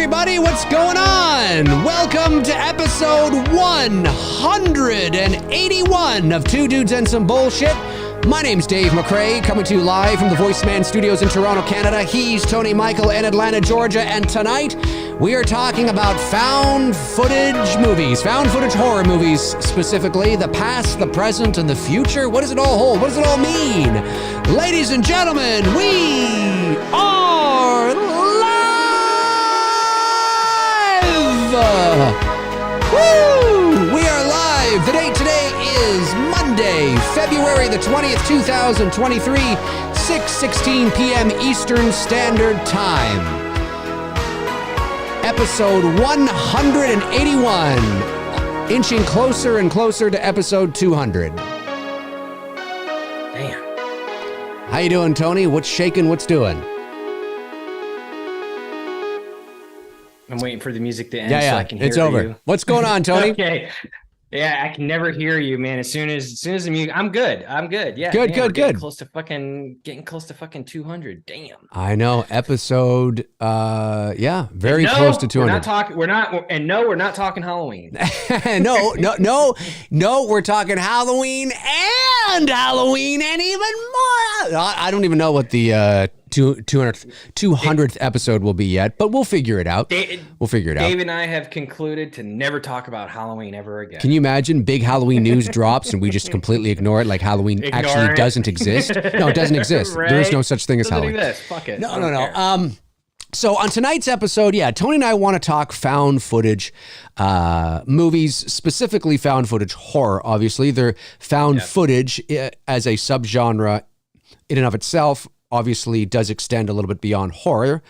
everybody, what's going on? Welcome to episode 181 of Two Dudes and Some Bullshit. My name's Dave McRae, coming to you live from the VoiceMann Studios in Toronto, Canada. He's Tony Michael in Atlanta, Georgia, and tonight we are talking about found footage movies, found footage horror movies specifically, the past, the present, and the future. What does it all hold? What does it all mean? Ladies and gentlemen, we are live! Woo! We are live. The date today is Monday, February the 20th, 2023, 6:16 p.m. Eastern Standard Time. Episode 181, inching closer and closer to episode 200. Damn. How you doing, Tony? What's shaking? What's doing? I'm waiting for the music to end So I can hear it's over. you. What's going on, Tony? Okay. Yeah, I can never hear you, man. As soon as the music, I'm good. Yeah. Good, man, good. Getting close to fucking 200. Damn. I know. Episode, very close to 200. We're not talking Halloween. No, we're talking Halloween and Halloween and even more. I don't even know what the 200th episode will be yet, but we'll figure it out. Dave and I have concluded to never talk about Halloween ever again. Can you imagine big Halloween news drops and we just completely ignore it, like Halloween actually doesn't exist? No, it doesn't exist. Right? There is no such thing as Halloween. Fuck it. No. So on tonight's episode, Tony and I want to talk found footage movies, specifically found footage horror. Obviously, they're found footage as a subgenre in and of itself. Obviously, does extend a little bit beyond horror.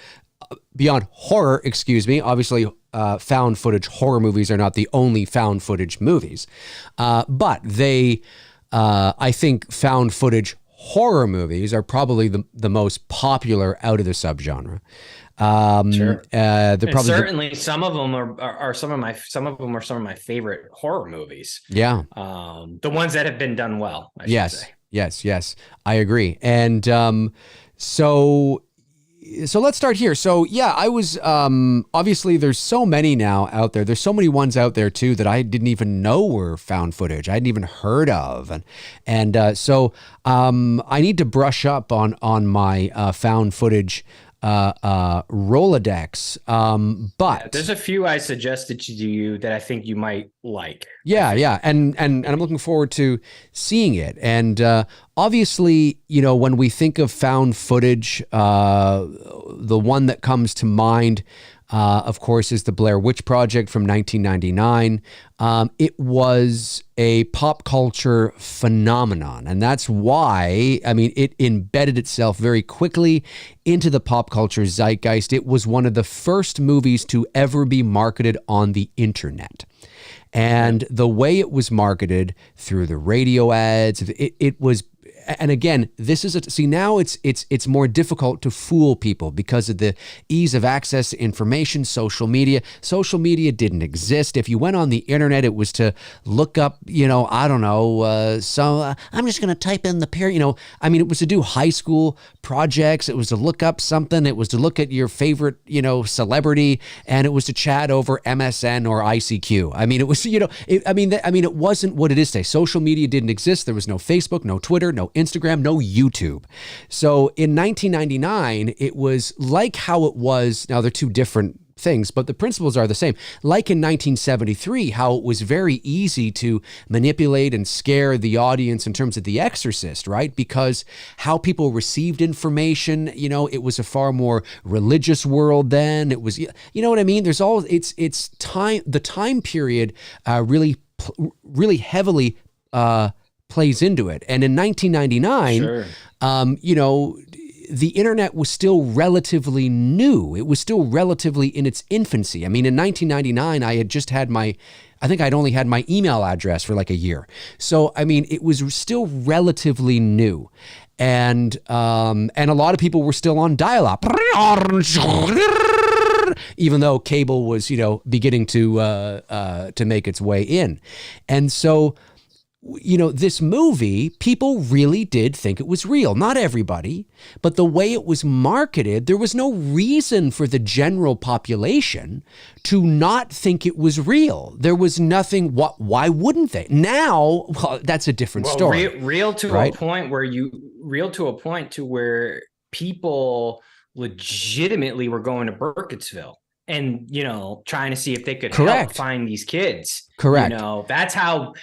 Obviously, found footage horror movies are not the only found footage movies, but they, I think, found footage horror movies are probably the most popular out of the subgenre. Sure. Certainly some of them are some of my favorite horror movies. Yeah. The ones that have been done well. I should say. Yes, I agree. And so let's start here. So I was obviously there's so many now out there. There's so many ones out there too that I didn't even know were found footage. I hadn't even heard of, and so I need to brush up on my found footage Rolodex. But there's a few I suggested to you that I think you might like. And I'm looking forward to seeing it. And obviously, when we think of found footage, the one that comes to mind, of course, is the Blair Witch Project from 1999. It was a pop culture phenomenon, and that's why, it embedded itself very quickly into the pop culture zeitgeist. It was one of the first movies to ever be marketed on the internet. And the way it was marketed through the radio ads, it was. And again, this is now it's more difficult to fool people because of the ease of access to information, social media. Social media didn't exist. If you went on the internet, it was to look up, I don't know. So I'm just going to type in the period, it was to do high school projects. It was to look up something. It was to look at your favorite, celebrity, and it was to chat over MSN or ICQ. It was, it wasn't what it is today. Social media didn't exist. There was no Facebook, no Twitter, no Instagram, no YouTube. So in 1999, it was like how it was. Now, they're two different things, but the principles are the same. Like in 1973, how it was very easy to manipulate and scare the audience in terms of The Exorcist, right? Because how people received information, it was a far more religious world then. It was, you know what I mean? There's all, it's time, the time period really heavily plays into it. And in 1999, the internet was still relatively new. It was still relatively in its infancy. In 1999, I think I'd only had my email address for like a year. So, it was still relatively new. And a lot of people were still on dial-up. Even though cable was, beginning to make its way in. And so this movie, people really did think it was real. Not everybody, but the way it was marketed, there was no reason for the general population to not think it was real. There was nothing. Why wouldn't they? Now, well, that's a different story. Real to a point where people legitimately were going to Burkittsville and, trying to see if they could help find these kids. Correct. That's how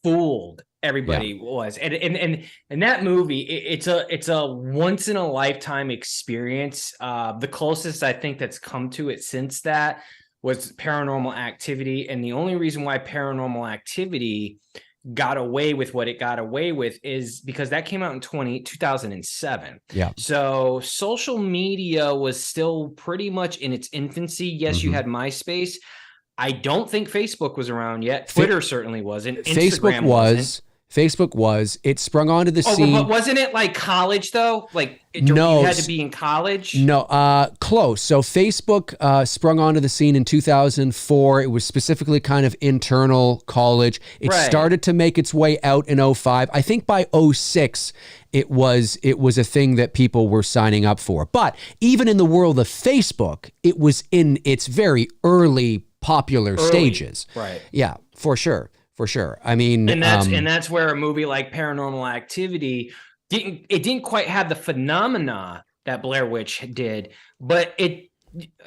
fooled everybody was. And that movie, it's a once in a lifetime experience. The closest I think that's come to it since that was Paranormal Activity. And the only reason why Paranormal Activity got away with what it got away with is because that came out in 2007. Yeah. So social media was still pretty much in its infancy. Yes, you had MySpace. I don't think Facebook was around yet. Twitter certainly wasn't. Instagram wasn't. Facebook was. It sprung onto the scene. But wasn't it like college though? Like you had to be in college? No, close. So Facebook sprung onto the scene in 2004. It was specifically kind of internal college. It started to make its way out in 2005. I think by 2006, it was a thing that people were signing up for. But even in the world of Facebook, it was in its very early popular stages. Right. Yeah, for sure. For sure. I mean, and that's where a movie like Paranormal Activity didn't quite have the phenomena that Blair Witch did, but it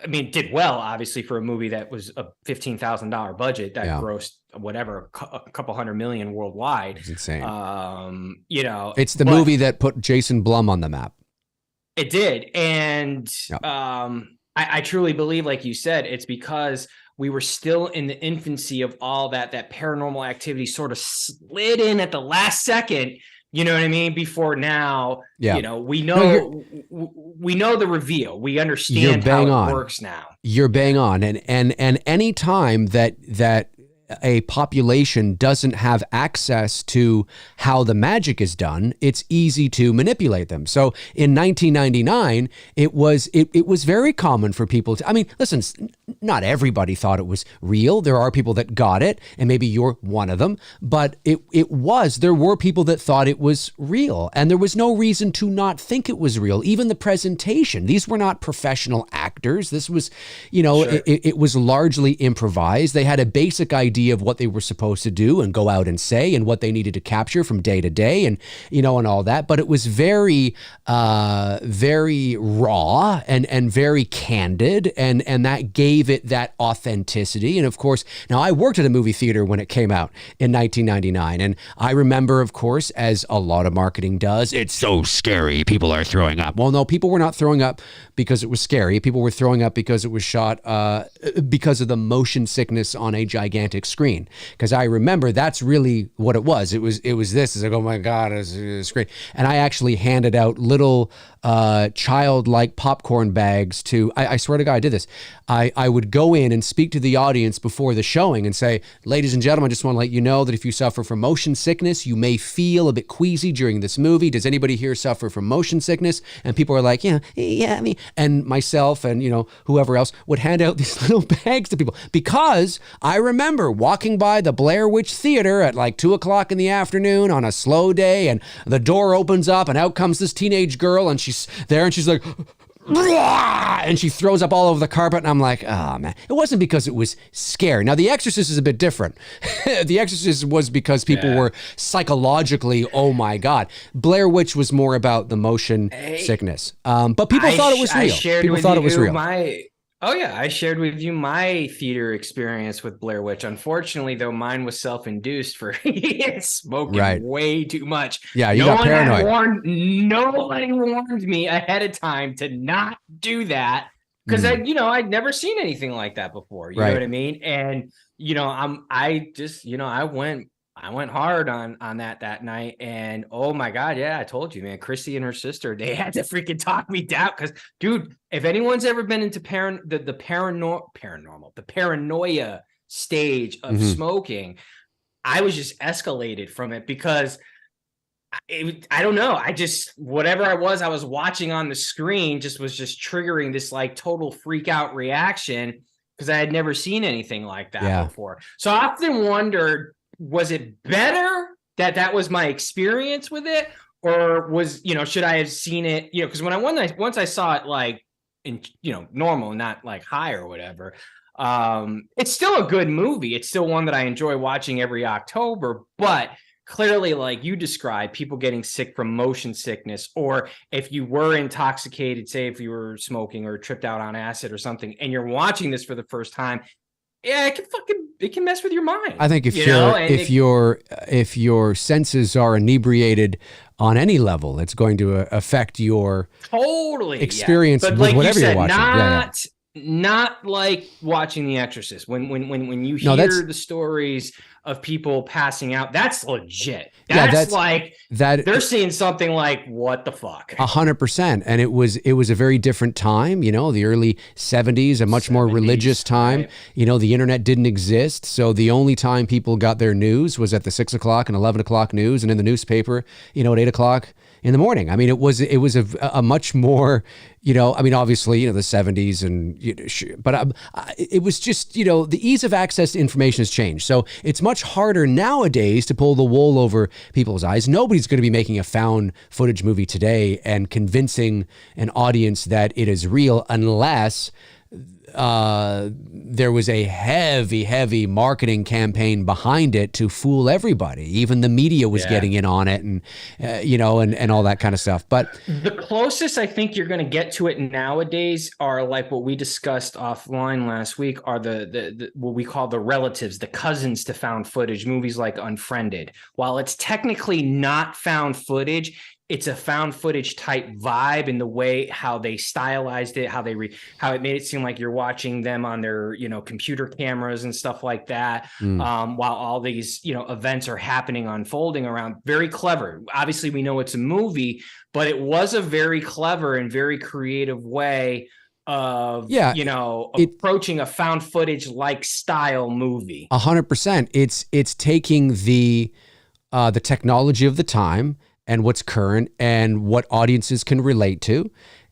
did well, obviously, for a movie that was a $15,000 budget that grossed whatever a couple $100 million worldwide. It's insane. It's the movie that put Jason Blum on the map. It did, and I truly believe, like you said, it's because we were still in the infancy of all that Paranormal Activity sort of slid in at the last second. You know what I mean? Before now, we know the reveal. We understand how it works now. You're bang on, and any time that a population doesn't have access to how the magic is done, it's easy to manipulate them. So in 1999, it was very common for people to, listen, not everybody thought it was real. There are people that got it, and maybe you're one of them, but there were people that thought it was real, and there was no reason to not think it was real. Even the presentation, these were not professional actors. This was, it was largely improvised. They had a basic idea of what they were supposed to do and go out and say and what they needed to capture from day to day and and all that, but it was very very raw and very candid, and that gave it that authenticity. And of course, now I worked at a movie theater when it came out in 1999, and I remember, of course, as a lot of marketing does, it's so scary, people are throwing up. Well, no, people were not throwing up because it was scary. People were throwing up because it was shot because of the motion sickness on a gigantic screen. Because I remember that's really what it was. It was this. It's like, oh my God, it's great. And I actually handed out little childlike popcorn bags to, I swear to God, I did this. I would go in and speak to the audience before the showing and say, ladies and gentlemen, I just want to let you know that if you suffer from motion sickness, you may feel a bit queasy during this movie. Does anybody here suffer from motion sickness? And people are like, yeah, and myself and, whoever else would hand out these little bags to people, because I remember walking by the Blair Witch Theater at like 2:00 in the afternoon on a slow day, and the door opens up and out comes this teenage girl, and she's there and she's like, and she throws up all over the carpet, and I'm like, oh man. It wasn't because it was scary. Now, The Exorcist is a bit different. The Exorcist was because people were psychologically, oh my God. Blair Witch was more about the motion sickness. But people thought it was real. People thought it was real. I shared with you my theater experience with Blair Witch. Unfortunately, though, mine was self-induced for smoking way too much. Yeah, you got paranoid. Nobody warned me ahead of time to not do that, because I'd never seen anything like that before. You know what I mean? And I went hard on that night, and oh my God, yeah, I told you, man, Chrissy and her sister, they had to freaking talk me down, because, dude, if anyone's ever been into the paranoia stage of smoking, I was just escalated from it, because I don't know, whatever I was watching on the screen was triggering this like total freak out reaction, because I had never seen anything like that before. So I often wondered, was it better that was my experience with it, or was, should I have seen it, because once I saw it like in, normal, not like high or whatever, it's still a good movie. It's still one that I enjoy watching every October, but clearly, like you described, people getting sick from motion sickness, or if you were intoxicated, say if you were smoking or tripped out on acid or something, and you're watching this for the first time, yeah, it can mess with your mind. I think if your senses are inebriated on any level, it's going to affect your experience with like whatever you're watching. Not like watching The Exorcist. When you hear the stories of people passing out, that's legit. That's like they're seeing something like, what the fuck? 100%. And it was a very different time, the early 70s, a much more religious time. Right. The internet didn't exist. So the only time people got their news was at the 6 o'clock and 11 o'clock news, and in the newspaper, at 8 o'clock in the morning. I mean, it was a much more, obviously, the 70s, but it was just, the ease of access to information has changed. So it's much harder nowadays to pull the wool over people's eyes. Nobody's going to be making a found footage movie today and convincing an audience that it is real unless there was a heavy marketing campaign behind it to fool everybody. Even the media was getting in on it, and and all that kind of stuff. But the closest I think you're going to get to it nowadays are like what we discussed offline last week, are the what we call the relatives, the cousins to found footage movies like Unfriended. While it's technically not found footage, it's a found footage type vibe in the way how they stylized it, how it made it seem like you're watching them on their, computer cameras and stuff like that. While all these, events are happening, unfolding around. Very clever. Obviously, we know it's a movie, but it was a very clever and very creative way of, approaching a found footage like style movie. 100%. It's taking the technology of the time and what's current and what audiences can relate to.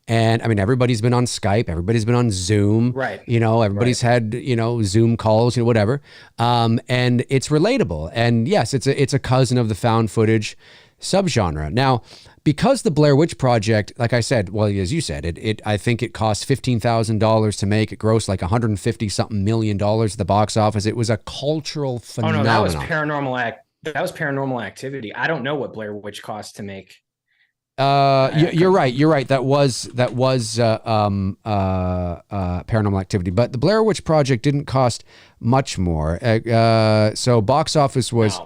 And I mean, everybody's been on Skype, everybody's been on Zoom, right? Everybody's had, Zoom calls, whatever. And it's relatable. And yes, it's a cousin of the found footage subgenre. Now, because the Blair Witch Project, like I said, well, as you said, I think it cost $15,000 to make. It grossed like $150-something million at the box office. It was a cultural phenomenon. Oh no, that was Paranormal Activity. I don't know what Blair Witch cost to make. You're right. That was Paranormal Activity, but the Blair Witch Project didn't cost much more. So box office was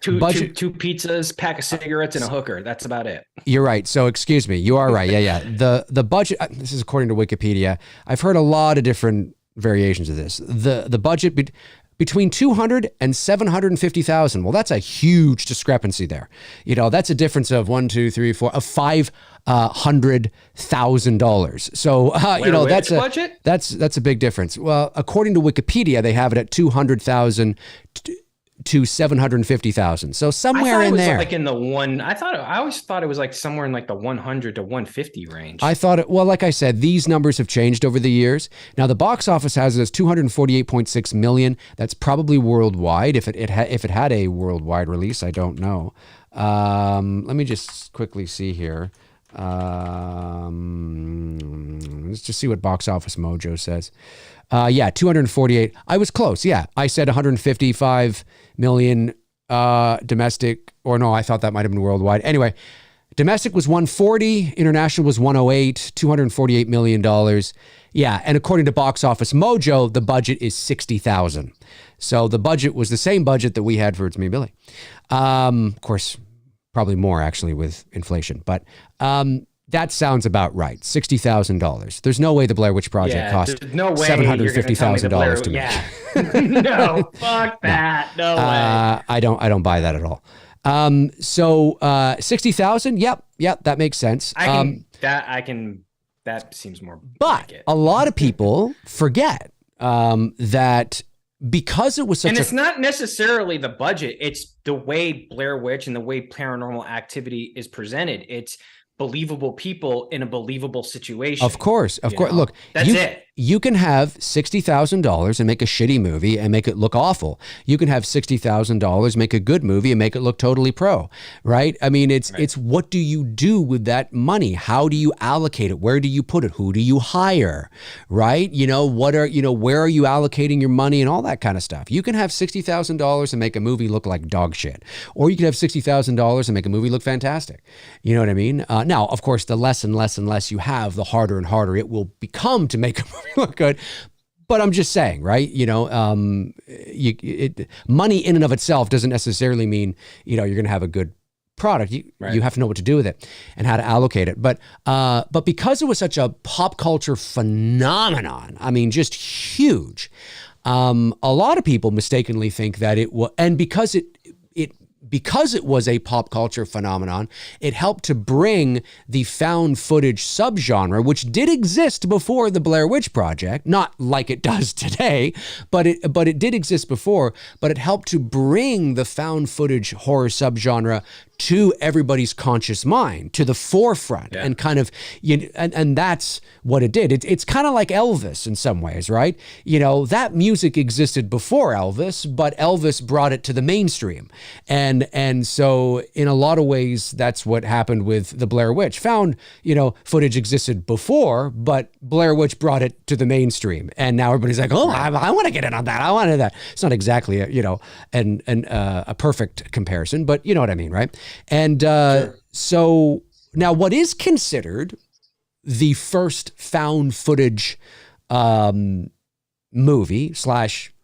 two pizzas, pack of cigarettes, and a hooker. That's about it. You're right. So excuse me. You are right. Yeah. The budget. This is according to Wikipedia. I've heard a lot of different variations of this. The budget between $200,000 and $750,000. Well, that's a huge discrepancy there. That's a difference of $500,000. So that's a big difference. Well, according to Wikipedia, they have it at $200,000 to $750,000. So somewhere in there. Like in the I always thought it was like somewhere in like the 100 to 150 range. I thought well, like I said, these numbers have changed over the years. Now the box office has it as 248.6 million. That's probably worldwide. If it had a worldwide release, I don't know. Let me just quickly see here. Let's just see what Box Office Mojo says. 248. I was close. Yeah, I said 155 million domestic, or no, I thought that might have been worldwide. Anyway, domestic was 140, international was 108, $248 million. Yeah, and according to Box Office Mojo, the budget is $60,000. So the budget was the same budget that we had for It's Me, Billy. Of course, probably more actually with inflation, but that sounds about right. $60,000. There's no way the Blair Witch Project cost $750,000 to make. Yeah. No, fuck that. No way. I don't buy that at all. So 60,000. Yep, that makes sense. That seems more. But like it. A lot of people forget that. Because it was such it's not necessarily the budget, it's the way Blair Witch and the way Paranormal Activity is presented. It's believable people in a believable situation. Of course. Look, that's it. You can have $60,000 and make a shitty movie and make it look awful. You can have $60,000, make a good movie and make it look totally pro, right? I mean, it's what do you do with that money? How do you allocate it? Where do you put it? Who do you hire, right? Where are you allocating your money and all that kind of stuff? You can have $60,000 and make a movie look like dog shit, or you can have $60,000 and make a movie look fantastic. You know what I mean? Now, of course, the less and less you have, the harder and harder it will become to make a movie look good. But I'm just saying, right? Money in and of itself doesn't necessarily mean, you're going to have a good product. You have to know what to do with it and how to allocate it. But because it was such a pop culture phenomenon, I mean, just huge, a lot of people mistakenly think that it was, and because it was a pop culture phenomenon, it helped to bring the found footage subgenre, which did exist before the Blair Witch Project, not like it does today, but it did exist before, but it helped to bring the found footage horror subgenre to everybody's conscious mind, to the forefront, and kind of, and that's what it did. It's kind of like Elvis in some ways, right? That music existed before Elvis, but Elvis brought it to the mainstream. And so in a lot of ways, that's what happened with the Blair Witch. Found, footage existed before, but Blair Witch brought it to the mainstream. And now everybody's like, oh, I want to get in on that. I wanted that. It's not exactly, a perfect comparison, but you know what I mean, right? And sure. So now what is considered the first found footage movie /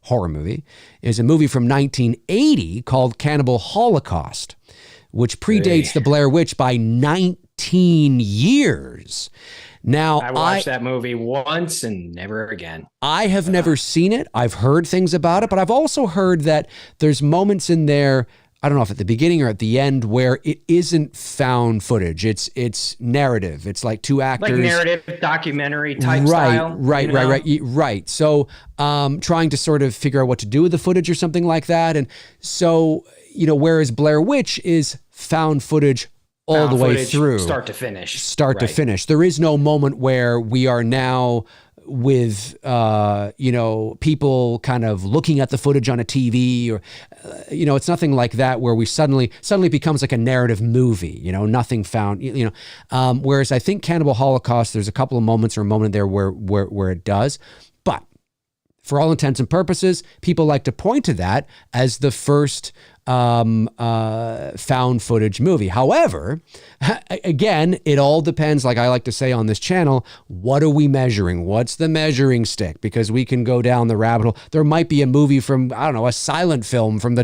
horror movie is a movie from 1980 called Cannibal Holocaust, which predates the Blair Witch by 19 years. Now, I watched that movie once and never again. I have never seen it. I've heard things about it, but I've also heard that there's moments in there, I don't know if at the beginning or at the end, where it isn't found footage. It's narrative. It's like two actors. Like narrative documentary type style. Right. So trying to sort of figure out what to do with the footage or something like that. And so, whereas Blair Witch is found footage all the way through. Start to finish. To finish. There is no moment where we are now with, people kind of looking at the footage on a TV or, it's nothing like that where we suddenly becomes like a narrative movie, nothing found, whereas I think Cannibal Holocaust, there's a couple of moments or a moment there where it does. But for all intents and purposes, people like to point to that as the first found footage movie. However, again, it all depends, like I like to say on this channel, what are we measuring? What's the measuring stick? Because we can go down the rabbit hole. There might be a movie from, I don't know, a silent film from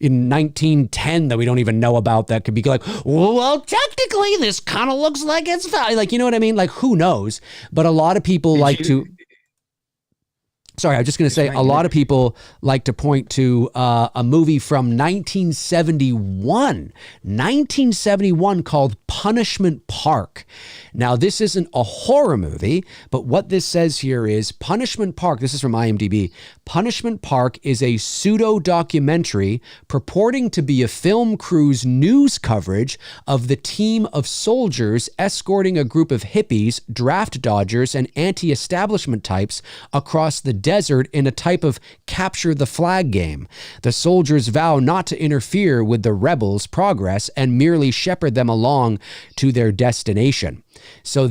in 1910 that we don't even know about that could be like, well, technically this kind of looks like it's found. Like, you know what I mean? Like, who knows? But a lot of people Sorry, I was just going to say a lot of people like to point to a movie from 1971 called Punishment Park. Now, this isn't a horror movie, but what this says here is Punishment Park, this is from IMDb, Punishment Park is a pseudo-documentary purporting to be a film crew's news coverage of the team of soldiers escorting a group of hippies, draft dodgers, and anti-establishment types across the desert in a type of capture the flag game. The soldiers vow not to interfere with the rebels' progress and merely shepherd them along to their destination. So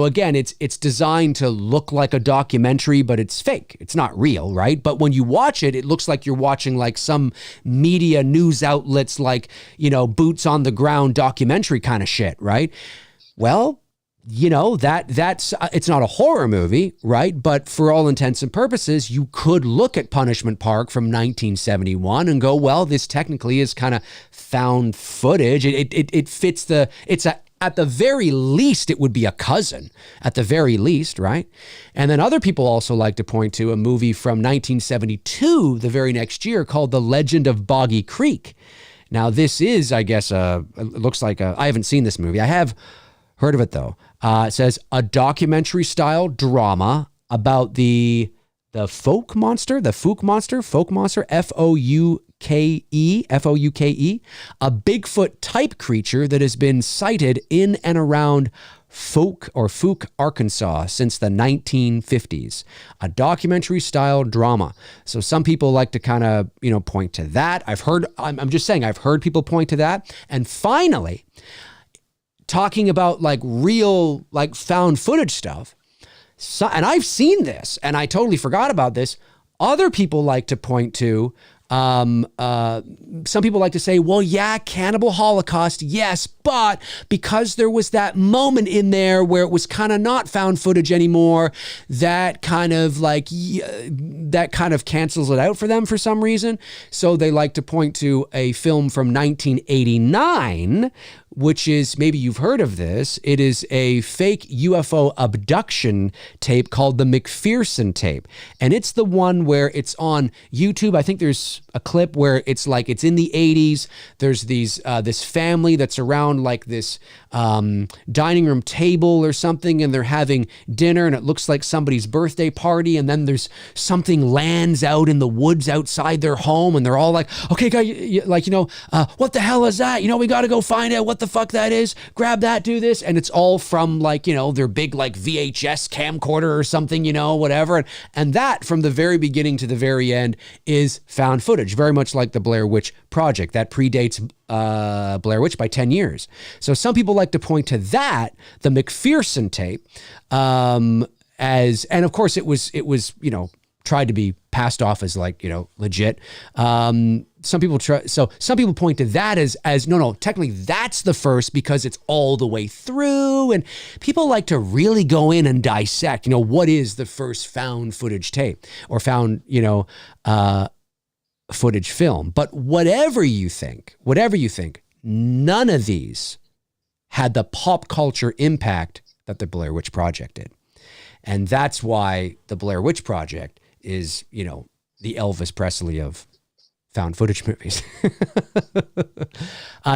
again, it's designed to look like a documentary, but it's fake. It's not real, right? But when you watch it, it looks like you're watching like some media news outlets, like, boots on the ground documentary kind of shit, right? Well, that's it's not a horror movie, right? But for all intents and purposes, you could look at Punishment Park from 1971 and go, well, this technically is kind of found footage. It fits at the very least, it would be a cousin, at the very least, right? And then other people also like to point to a movie from 1972, the very next year, called The Legend of Boggy Creek. Now, this is, I guess, it looks like I haven't seen this movie. I have heard of it, though. It says a documentary-style drama about the folk monster, F-O-U-K-E, a Bigfoot-type creature that has been sighted in and around Fouke, Arkansas since the 1950s, a documentary-style drama. So some people like to kind of, point to that. I'm just saying, I've heard people point to that. And finally, talking about like real, like found footage stuff. So, and I've seen this, and I totally forgot about this. Other people like to point to, some people like to say, well, yeah, Cannibal Holocaust, yes, but because there was that moment in there where it was kind of not found footage anymore, that kind of cancels it out for them for some reason. So they like to point to a film from 1989, which is, maybe you've heard of this. It is a fake UFO abduction tape called the McPherson tape. And it's the one where it's on YouTube. I think there's a clip where it's like, it's in the 80s. There's this family that's around like this dining room table or something, and they're having dinner, and it looks like somebody's birthday party. And then there's something lands out in the woods outside their home, and they're all like, okay, guys, what the hell is that? We got to go find out what the fuck that is. Grab that, do this. And it's all from their big like VHS camcorder or something, whatever. And that, from the very beginning to the very end, is found footage, very much like the Blair Witch Project. That predates Blair Witch by 10 years. So some people like to point to that, the McPherson tape, and of course it was tried to be passed off as legit. Some people point to that as no, technically that's the first because it's all the way through, and people like to really go in and dissect, what is the first found footage tape or found, footage film. But whatever you think, none of these had the pop culture impact that the Blair Witch Project did. And that's why the Blair Witch Project is, the Elvis Presley of found footage movies.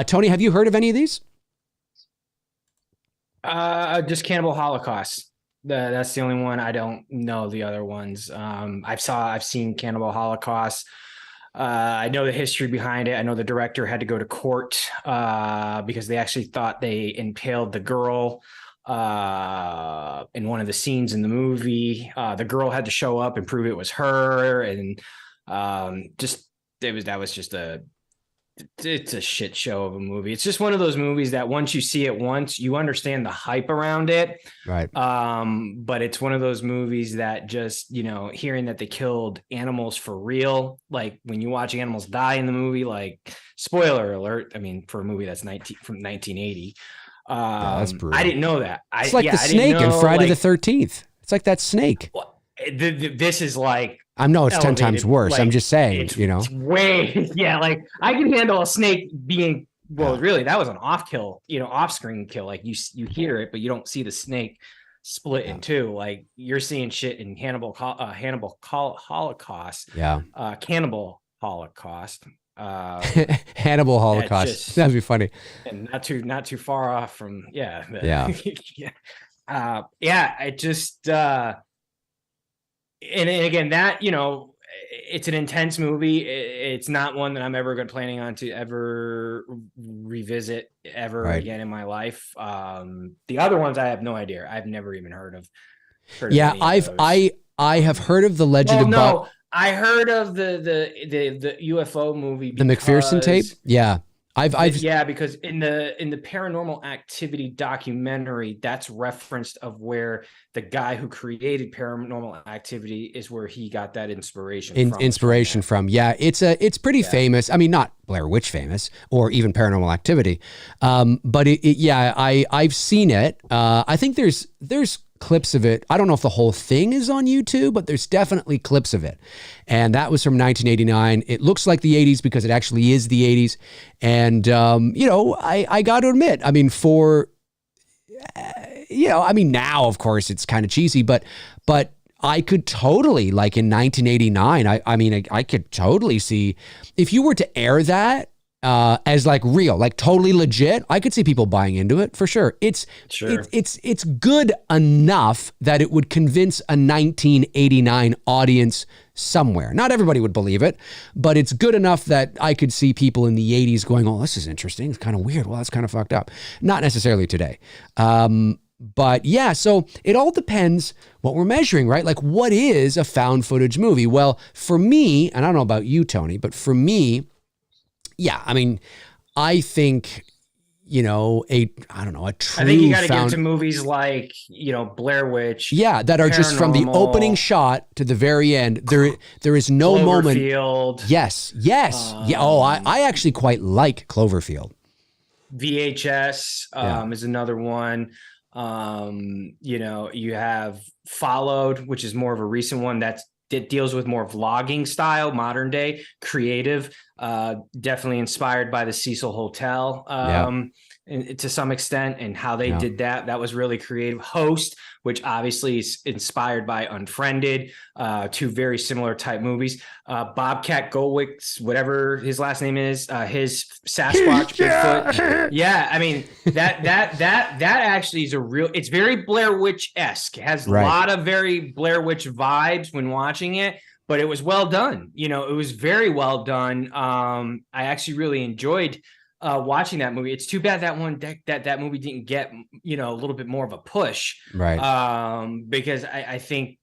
Tony, have you heard of any of these? Just Cannibal Holocaust. That's the only one. I don't know the other ones. I've seen Cannibal Holocaust. I know the history behind it. I know the director had to go to court because they actually thought they impaled the girl in one of the scenes in the movie. The girl had to show up and prove it was her, and it's a shit show of a movie. It's just one of those movies that once you see it once, you understand the hype around it. Right. But it's one of those movies that just, hearing that they killed animals for real, like when you watch animals die in the movie, like spoiler alert, I mean, for a movie that's from 1980. That's brutal. I didn't know that. It's like the snake in Friday the 13th. It's like that snake. This is like, I know it's elevated, 10 times worse. Like, I'm just saying, it's way, like I can handle a snake being, really, that was an off-screen kill. Like you hear it, but you don't see the snake split in two. Like you're seeing shit in Cannibal Holocaust. Yeah. Cannibal Holocaust. Hannibal Holocaust. That'd be funny. And not too far off from, Yeah. It just, and again, that, it's an intense movie. It's not one that I'm ever planning on to ever revisit again in my life. The other ones I have no idea. I've never even heard of. I have heard of the legend of I heard of the UFO movie. The McPherson tape. Yeah. Because in the Paranormal Activity documentary, that's referenced of where the guy who created Paranormal Activity is where he got that inspiration from. Yeah, it's pretty famous. I mean, not Blair Witch famous or even Paranormal Activity, but I've seen it. I think there's clips of it. I don't know if the whole thing is on YouTube, but there's definitely clips of it. And that was from 1989. It looks like the 80s because it actually is the 80s. And, I got to admit, I mean, now, of course, it's kind of cheesy, but I could totally, like in 1989, I could totally see if you were to air that as like real, like totally legit, I could see people buying into it for sure. It's good enough that it would convince a 1989 audience somewhere. Not everybody would believe it, but it's good enough that I could see people in the 80s going, "Oh, this is interesting. It's kind of weird. Well, that's kind of fucked up." Not necessarily today. But yeah, so it all depends what we're measuring, right? Like, what is a found footage movie? Well, for me, and I don't know about you, Tony, but for me, yeah, I mean, I think, you know, a true I think you got to give found, it to movies like, you know, Blair Witch. yeah, that are just from the opening shot to the very end. There is no moment. Cloverfield. Yes. Yeah. Oh, I actually quite like Cloverfield. VHS is another one. You know, you have Followed, which is more of a recent one that deals with more vlogging style, modern day, creative, definitely inspired by the Cecil Hotel and to some extent, and how they did that. That was really creative. Host, which obviously is inspired by Unfriended, two very similar type movies. Bobcat Goldwick's, whatever his last name is, his Sasquatch, Bigfoot. Yeah, I mean, that actually is it's very Blair Witch-esque. It has a lot of very Blair Witch vibes when watching it, but it was well done. You know, it was very well done. I actually really enjoyed watching that movie. It's too bad that movie didn't get, you know, a little bit more of a push, right? Because I think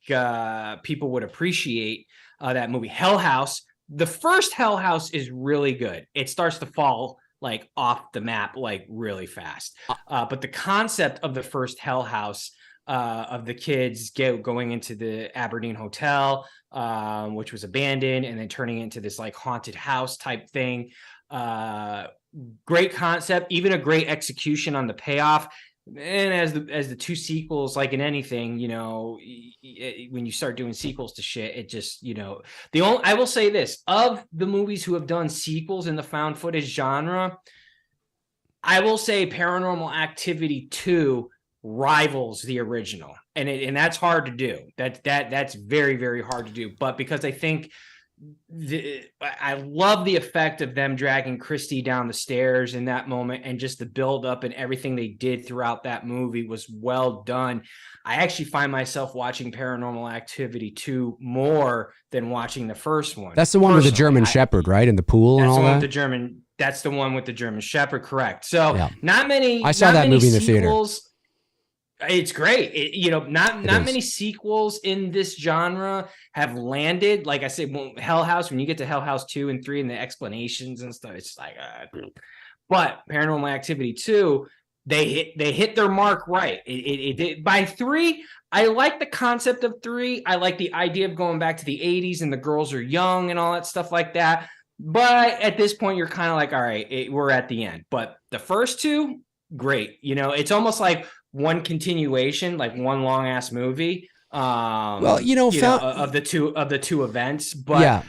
people would appreciate that movie. Hell House, the first Hell House is really good. It starts to fall like off the map like really fast, but the concept of the first Hell House, of the kids going into the Aberdeen hotel, which was abandoned, and then turning into this like haunted house type thing. Great concept, even a great execution on the payoff. And as the two sequels, like in anything, you know, when you start doing sequels to shit, it just, you know, I will say this, of the movies who have done sequels in the found footage genre, I will say Paranormal Activity 2 rivals the original, and that's hard to do. That's very, very hard to do. But because I think I love the effect of them dragging Christy down the stairs in that moment, and just the build up and everything they did throughout that movie was well done. I actually find myself watching Paranormal Activity 2 more than watching the first one. That's the one with the German Shepherd, right? In the pool and all that. That's the one with the German Shepherd, correct? So not many. I saw that movie in the theater. It's great. Not many sequels in this genre have landed. Like I said, Hell House, when you get to Hell House 2 and 3 and the explanations and stuff, it's like, but Paranormal Activity 2, they hit their mark right. It did. By 3, I like the concept of 3. I like the idea of going back to the 80s and the girls are young and all that stuff like that. But at this point, you're kind of like, all right, we're at the end. But the first 2, great. You know, it's almost like one continuation, like one long ass movie. Of the two events. But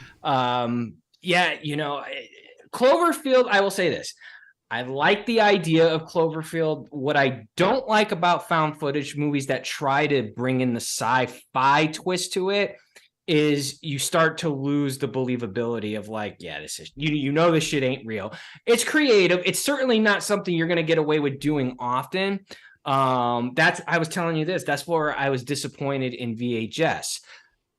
Cloverfield, I will say this. I like the idea of Cloverfield. What I don't like about found footage movies that try to bring in the sci-fi twist to it is you start to lose the believability of like, yeah, this is, you know, this shit ain't real. It's creative. It's certainly not something you're going to get away with doing often. I was telling you this, that's where I was disappointed in VHS.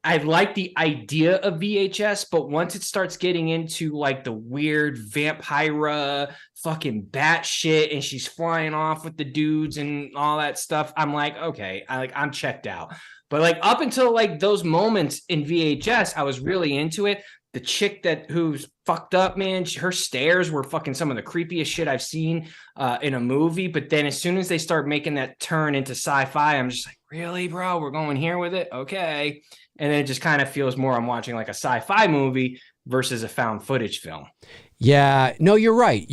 I like the idea of VHS, but once it starts getting into like the weird vampira fucking bat shit and she's flying off with the dudes and all that stuff, I'm like, okay, I'm checked out. But like up until like those moments in VHS, I was really into it. The chick who's fucked up, man, her stares were fucking some of the creepiest shit I've seen in a movie. But then as soon as they start making that turn into sci-fi, I'm just like, really, bro? We're going here with it? Okay. And then it just kind of feels more I'm watching like a sci-fi movie versus a found footage film. Yeah, no, you're right.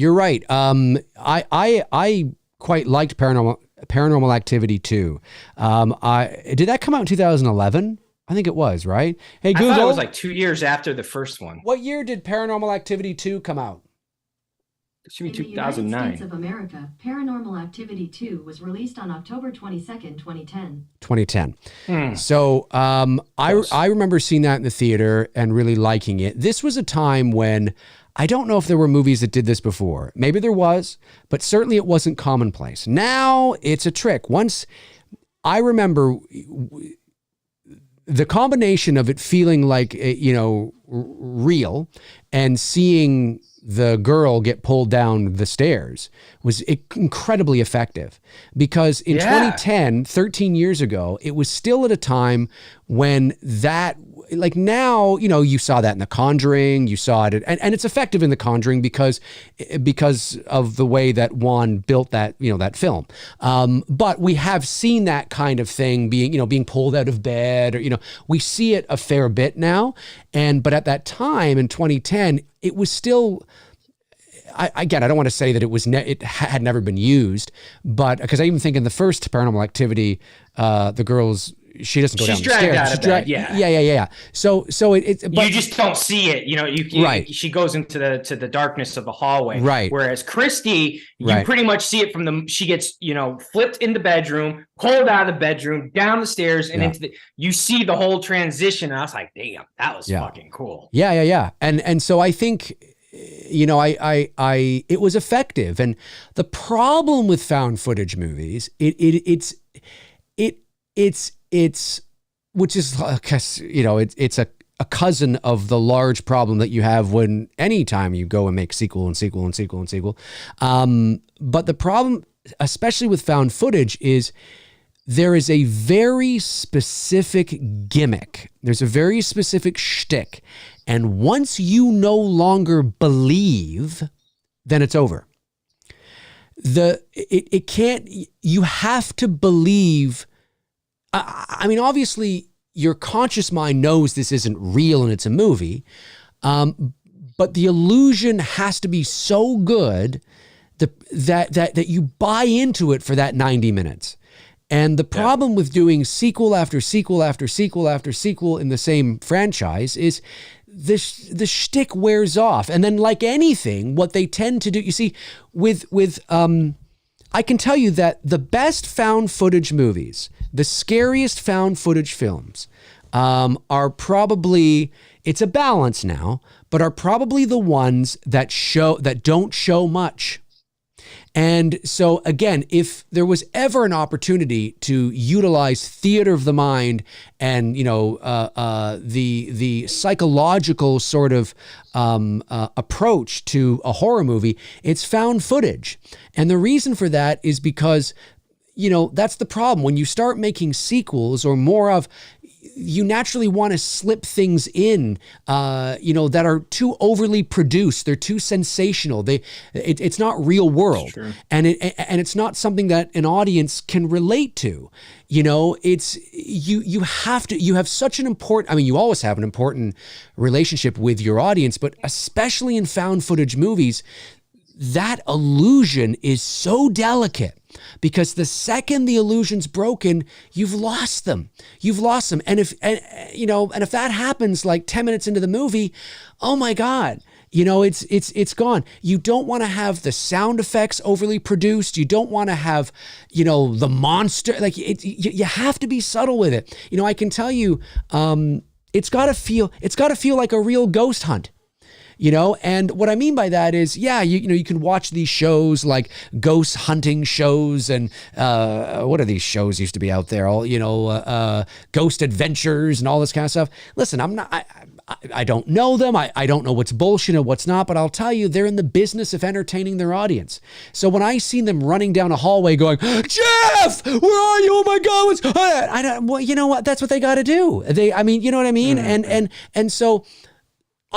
I quite liked Paranormal Activity 2. Did that come out in 2011? I think it was, right? Hey, Google. I thought it was like 2 years after the first one. What year did Paranormal Activity 2 come out? It should be 2009. In the United States of America, Paranormal Activity 2 was released on October 22nd, 2010. 2010. So I remember seeing that in the theater and really liking it. This was a time when I don't know if there were movies that did this before. Maybe there was, but certainly it wasn't commonplace. Now it's a trick. Once I remember the combination of it feeling like, real and seeing the girl get pulled down the stairs was incredibly effective, because in 2010, 13 years ago, it was still at a time when that, like now, you know, you saw that in The Conjuring, you saw it, and it's effective in The Conjuring because of the way that Juan built that, you know, that film. But we have seen that kind of thing being pulled out of bed, or, you know, we see it a fair bit now. But at that time in 2010, it was still, again, I don't want to say that it had never been used, but because I even think in the first Paranormal Activity, the girl's, she doesn't go down the stairs. She's dragged out of bed. Yeah. So but you just don't see it. You know, right. She goes into the darkness of the hallway. Right. Whereas Christy, you pretty much see it from she gets, you know, flipped in the bedroom, pulled out of the bedroom, down the stairs, and into you see the whole transition. And I was like, damn, that was fucking cool. Yeah. And so I think, you know, it was effective. And the problem with found footage movies, it's which is, you know, it's a cousin of the large problem that you have when anytime you go and make sequel. But the problem, especially with found footage, is there is a very specific gimmick. There's a very specific shtick. And once you no longer believe, then it's over. It can't, you have to believe. I mean, obviously, your conscious mind knows this isn't real and it's a movie, but the illusion has to be so good that you buy into it for that 90 minutes. And the problem with doing sequel after sequel after sequel after sequel in the same franchise is the shtick wears off. And then, like anything, what they tend to do, you see, with I can tell you that the best found footage movies, the scariest found footage films, are probably, it's a balance now, but are probably the ones that don't show much. And so again, if there was ever an opportunity to utilize theater of the mind and, you know, the psychological sort of approach to a horror movie, it's found footage. And the reason for that is because, you know, that's the problem. When you start making sequels or more of, you naturally want to slip things in, you know, that are too overly produced. They're too sensational. It's not real world, sure. and it's not something that an audience can relate to. You know, it's you have such an important. I mean, you always have an important relationship with your audience, but especially in found footage movies, that illusion is so delicate. Because the second the illusion's broken, you've lost them. And if that happens like 10 minutes into the movie, oh my God, you know, it's gone. You don't want to have the sound effects overly produced. You don't want to have, you know, the monster, like you have to be subtle with it. You know, I can tell you, it's got to feel like a real ghost hunt. You know, and what I mean by that is, you can watch these shows like ghost hunting shows and what are these shows used to be out there? All, you know, Ghost Adventures and all this kind of stuff. Listen, I don't know them. I don't know what's bullshit and what's not, but I'll tell you, they're in the business of entertaining their audience. So when I seen them running down a hallway going, Jeff, where are you? Oh my God, well, you know what? That's what they got to do. You know what I mean? Mm-hmm. And so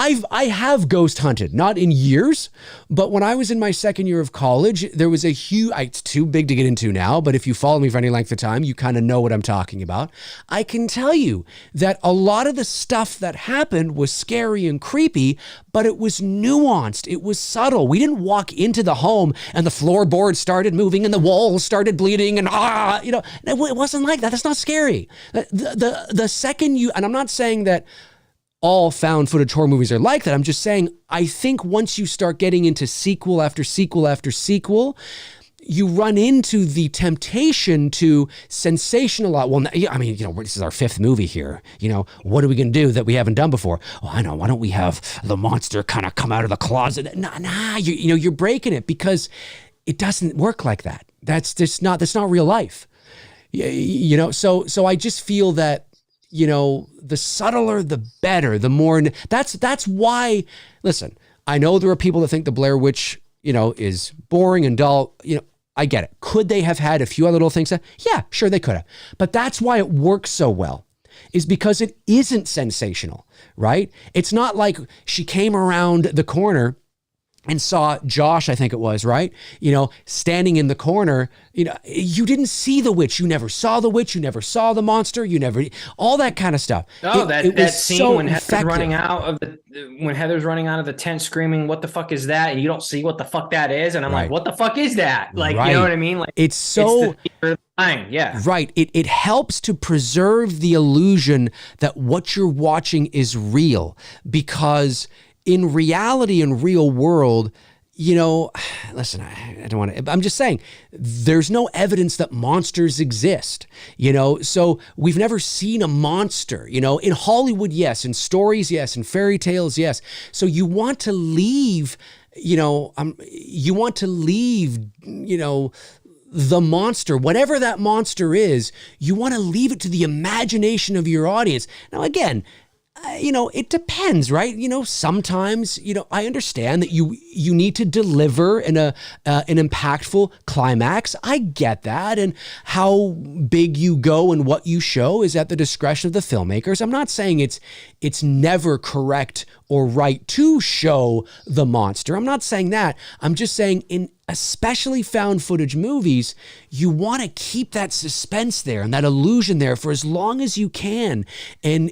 I have ghost hunted, not in years, but when I was in my second year of college, there was a huge, it's too big to get into now, but if you follow me for any length of time, you kind of know what I'm talking about. I can tell you that a lot of the stuff that happened was scary and creepy, but it was nuanced. It was subtle. We didn't walk into the home and the floorboards started moving and the walls started bleeding and you know, it wasn't like that. That's not scary. The second and I'm not saying that all found footage horror movies are like that. I'm just saying, I think once you start getting into sequel after sequel after sequel, you run into the temptation to sensationalize. Well, I mean, you know, this is our fifth movie here. You know, what are we going to do that we haven't done before? Oh, I know. Why don't we have the monster kind of come out of the closet? Nah, you're breaking it because it doesn't work like that. That's not real life. You know, so I just feel that, you know, the subtler, the better, the more. That's why, listen, I know there are people that think the Blair Witch, is boring and dull. I get it. Could they have had a few other little things? Yeah, sure they could have. But that's why it works so well, is because it isn't sensational, right? It's not like she came around the corner and saw Josh, I think it was, right? Standing in the corner. You didn't see the witch. You never saw the witch. You never saw the monster. All that kind of stuff. Oh, that scene so when Heather's running out of the tent screaming, "What the fuck is that?" And you don't see what the fuck that is. And I'm like, what the fuck is that? Like, you know what I mean? Like, it's so... Yeah. Right. It helps to preserve the illusion that what you're watching is real, because in reality, in real world, listen, I don't want to, I'm just saying, there's no evidence that monsters exist, so we've never seen a monster, in Hollywood, yes, in stories, yes, in fairy tales, yes. So you want to leave, the monster, whatever that monster is, you want to leave it to the imagination of your audience. Now, again, it depends, right? Sometimes, I understand that you need to deliver an impactful climax. I get that. And how big you go and what you show is at the discretion of the filmmakers. I'm not saying it's never correct or right to show the monster. I'm not saying that. I'm just saying, in especially found footage movies, you want to keep that suspense there and that illusion there for as long as you can, and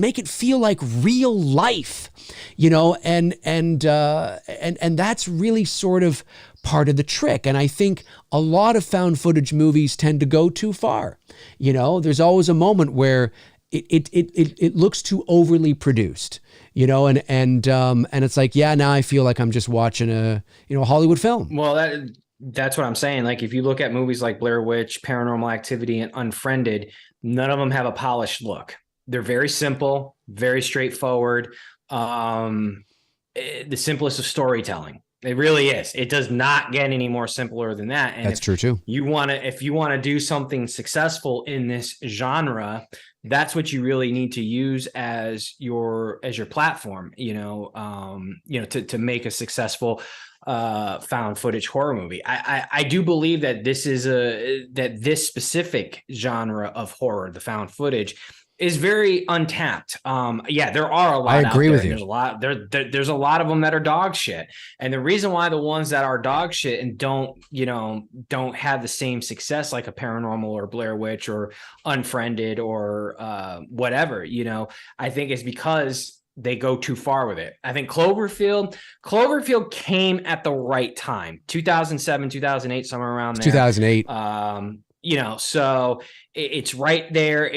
make it feel like real life, and that's really sort of part of the trick. And I think a lot of found footage movies tend to go too far. There's always a moment where it looks too overly produced, and it's like, yeah, now I feel like I'm just watching a Hollywood film. Well, that's what I'm saying. Like, if you look at movies like Blair Witch, Paranormal Activity, and Unfriended, none of them have a polished look. They're very simple, very straightforward. The simplest of storytelling. It really is. It does not get any more simpler than that. And that's true too. If you want to do something successful in this genre, that's what you really need to use as your platform, to make a successful found footage horror movie. I do believe that this specific genre of horror, the found footage, is very untapped. There are a lot. I agree with you. There's a lot of them that are dog shit. And the reason why the ones that are dog shit and don't have the same success like a Paranormal or Blair Witch or Unfriended or whatever, I think is because they go too far with it. I think Cloverfield came at the right time. 2007, 2008, somewhere around there. 2008. So it's right there.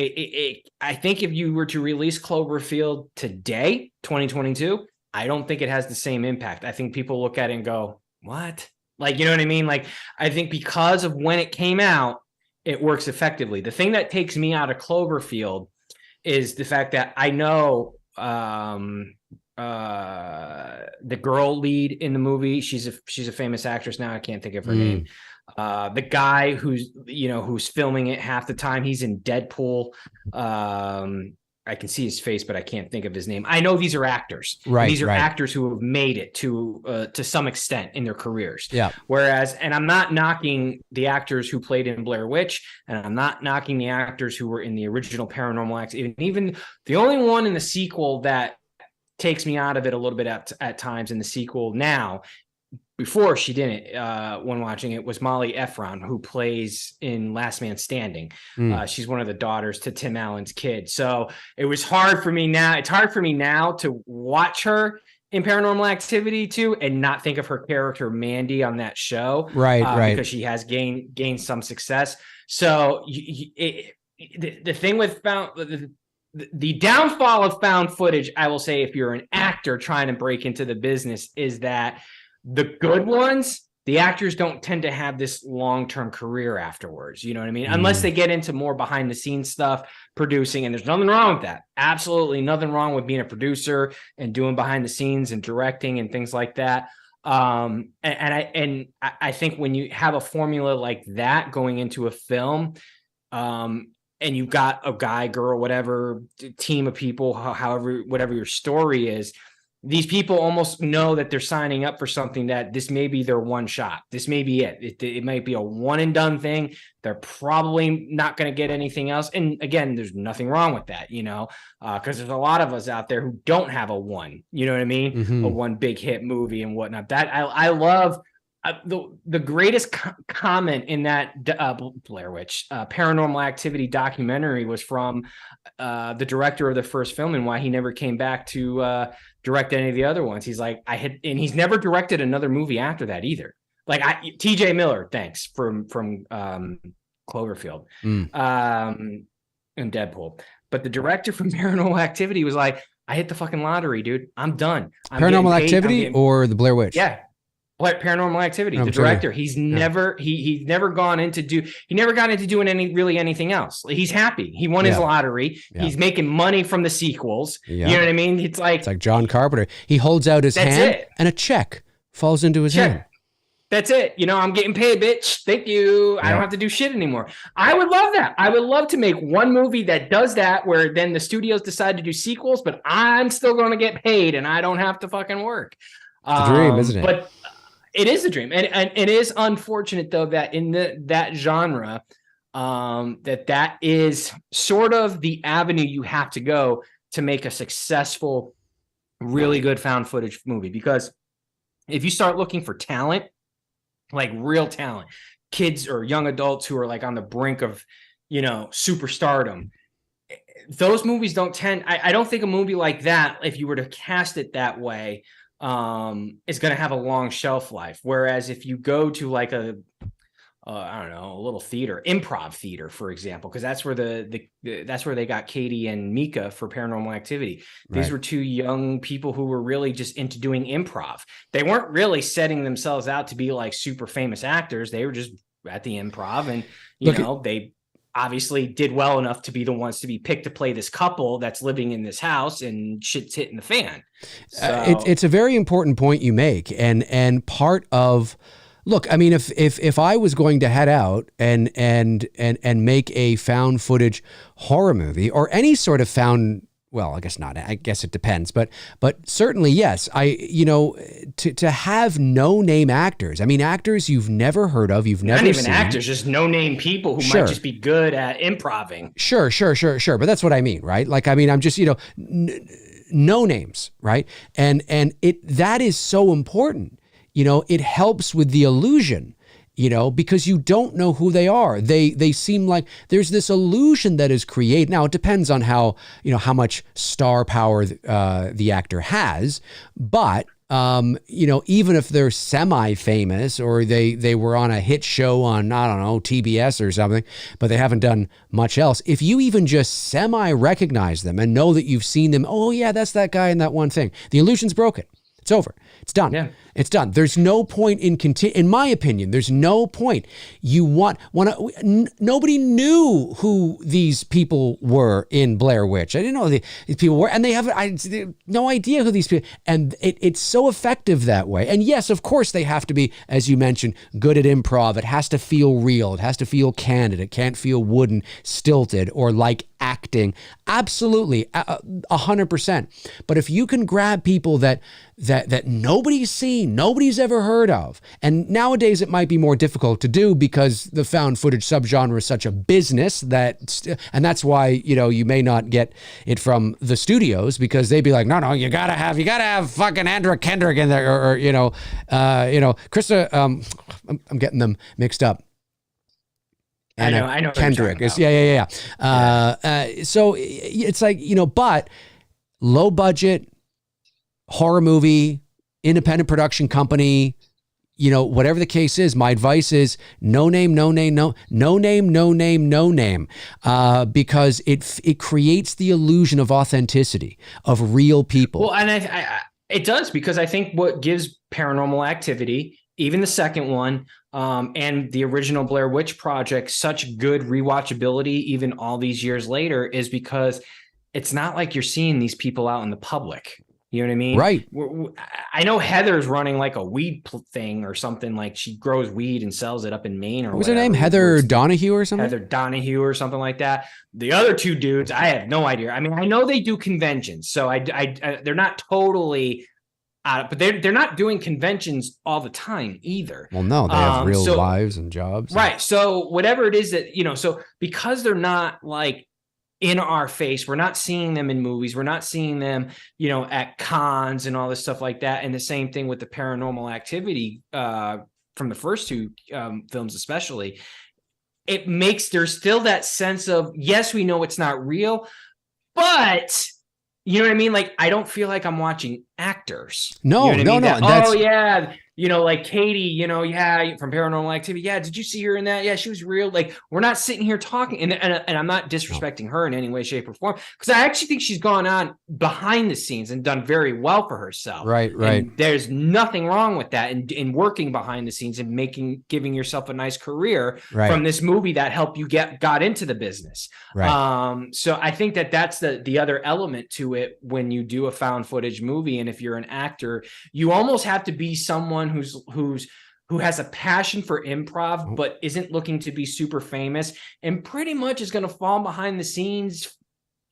I think if you were to release Cloverfield today, 2022, I don't think it has the same impact. I think people look at it and go, what? Like, you know what I mean? Like, I think because of when it came out, it works effectively. The thing that takes me out of Cloverfield is the fact that I know the girl lead in the movie, she's a famous actress now. I can't think of her name. The guy who's filming it half the time, he's in Deadpool. I can see his face, but I can't think of his name. I know these are actors. Right. These are actors who have made it to some extent in their careers. Yeah. And I'm not knocking the actors who played in Blair Witch, and I'm not knocking the actors who were in the original Paranormal Activity. Even the only one in the sequel that takes me out of it a little bit at times in the sequel now, before she didn't, when watching it, was Molly Efron, who plays in Last Man Standing. She's one of the daughters to Tim Allen's kid. So it was hard for me now. It's hard for me now to watch her in Paranormal Activity 2 and not think of her character Mandy on that show. Right. Because she has gained some success. So the thing with the downfall of found footage, I will say, if you're an actor trying to break into the business, is that the good ones, the actors don't tend to have this long-term career afterwards. You know what I mean? Unless they get into more behind the scenes stuff, producing, and there's nothing wrong with that. Absolutely nothing wrong with being a producer and doing behind the scenes and directing and things like that. And I think when you have a formula like that going into a film, and you've got a guy, girl, whatever team of people, however, whatever your story is, these people almost know that they're signing up for something that this may be their one shot. This may be it. It might be a one and done thing. They're probably not going to get anything else. And again, there's nothing wrong with that, because there's a lot of us out there who don't have a one, you know what I mean? Mm-hmm. A one big hit movie and whatnot. That I love. The greatest comment in that Blair Witch Paranormal Activity documentary was from the director of the first film, and why he never came back to direct any of the other ones. He's like, and he's never directed another movie after that either. Like T.J. Miller, thanks, from Cloverfield, and Deadpool. But the director from Paranormal Activity was like, I hit the fucking lottery, dude. I'm done. Paranormal Activity or the Blair Witch? Yeah. Paranormal Activity, the director. He's never gone into doing anything else. He's happy. He won his lottery. Yeah. He's making money from the sequels. Yeah. You know what I mean? It's like John Carpenter. He holds out his hand and a check falls into his hand. That's it. I'm getting paid, bitch. Thank you. I don't have to do shit anymore. I would love that. I would love to make one movie that does that, where then the studios decide to do sequels, but I'm still going to get paid and I don't have to fucking work. It's a dream, isn't it? But it is a dream, and it is unfortunate though that in that genre, that is sort of the avenue you have to go to make a successful, really good found footage movie. Because if you start looking for talent, like real talent, kids or young adults who are like on the brink of, superstardom, those movies don't tend. I don't think a movie like that, if you were to cast it that way, is going to have a long shelf life. Whereas if you go to like a little theater, improv theater, for example, because that's where that's where they got Katie and Mika for Paranormal Activity. These were two young people who were really just into doing improv. They weren't really setting themselves out to be like super famous actors. They were just at the improv, and they obviously did well enough to be the ones to be picked to play this couple that's living in this house and shit's hitting the fan. So, it's a very important point you make. And part of, look, I mean, if I was going to head out and make a found footage horror movie or any sort of found, well, I guess not. I guess it depends, but certainly yes. To have no name actors. I mean, actors you've never heard of, you've never seen. Not even actors, just no name people who might just be good at improving. Sure. But that's what I mean, right? Like, I mean, I'm just no names, right? And that is so important. It helps with the illusion. Because you don't know who they are. They seem like there's this illusion that is created. Now, it depends on how much star power the actor has. But, even if they're semi-famous or they were on a hit show on, I don't know, TBS or something, but they haven't done much else. If you even just semi-recognize them and know that you've seen them, oh, yeah, that's that guy in that one thing. The illusion's broken. It's over. It's done. Yeah. It's done. There's no point in my opinion, there's no point. Nobody knew who these people were in Blair Witch. I didn't know these people were, and they have no idea who these people, and it's so effective that way. And yes, of course they have to be, as you mentioned, good at improv. It has to feel real. It has to feel candid. It can't feel wooden, stilted, or like acting. Absolutely. 100%. But if you can grab people that nobody's seen, nobody's ever heard of. And nowadays it might be more difficult to do because the found footage subgenre is such a business and that's why, you may not get it from the studios because they'd be like, no, you gotta have fucking Andra Kendrick in there or Krista, I'm getting them mixed up. I know Kendrick is, yeah. So it's like, but low budget horror movie, independent production company, whatever the case is, my advice is no name, because it creates the illusion of authenticity, of real people. Well, and it does, because I think what gives Paranormal Activity, even the second one, and the original Blair Witch Project, such good rewatchability, even all these years later, is because it's not like you're seeing these people out in the public. You know what I mean? Right. I know Heather's running like a weed thing or something, like she grows weed and sells it up in Maine or what was her name? Heather Donahue or something? Heather Donahue or something like that. The other two dudes, I have no idea. I mean, I know they do conventions, so I they're not totally but they're not doing conventions all the time either. Well, no, they have real lives and jobs. Right. So whatever it is that, so because they're not like in our face, we're not seeing them in movies, we're not seeing them, at cons and all this stuff like that. And the same thing with the Paranormal Activity from the first two films, especially. There's still that sense of, yes, we know it's not real, but you know what I mean? Like, I don't feel like I'm watching actors. No, you know no. Oh yeah. Like Katie, yeah, from Paranormal Activity. Yeah. Did you see her in that? Yeah. She was real. Like, we're not sitting here talking and I'm not disrespecting her in any way, shape or form. Cause I actually think she's gone on behind the scenes and done very well for herself. Right. And there's nothing wrong with that. And working behind the scenes and giving yourself a nice career from this movie that helped you got into the business. Right. So I think that's the other element to it when you do a found footage movie. And if you're an actor, you almost have to be someone who has a passion for improv, but isn't looking to be super famous and pretty much is going to fall behind the scenes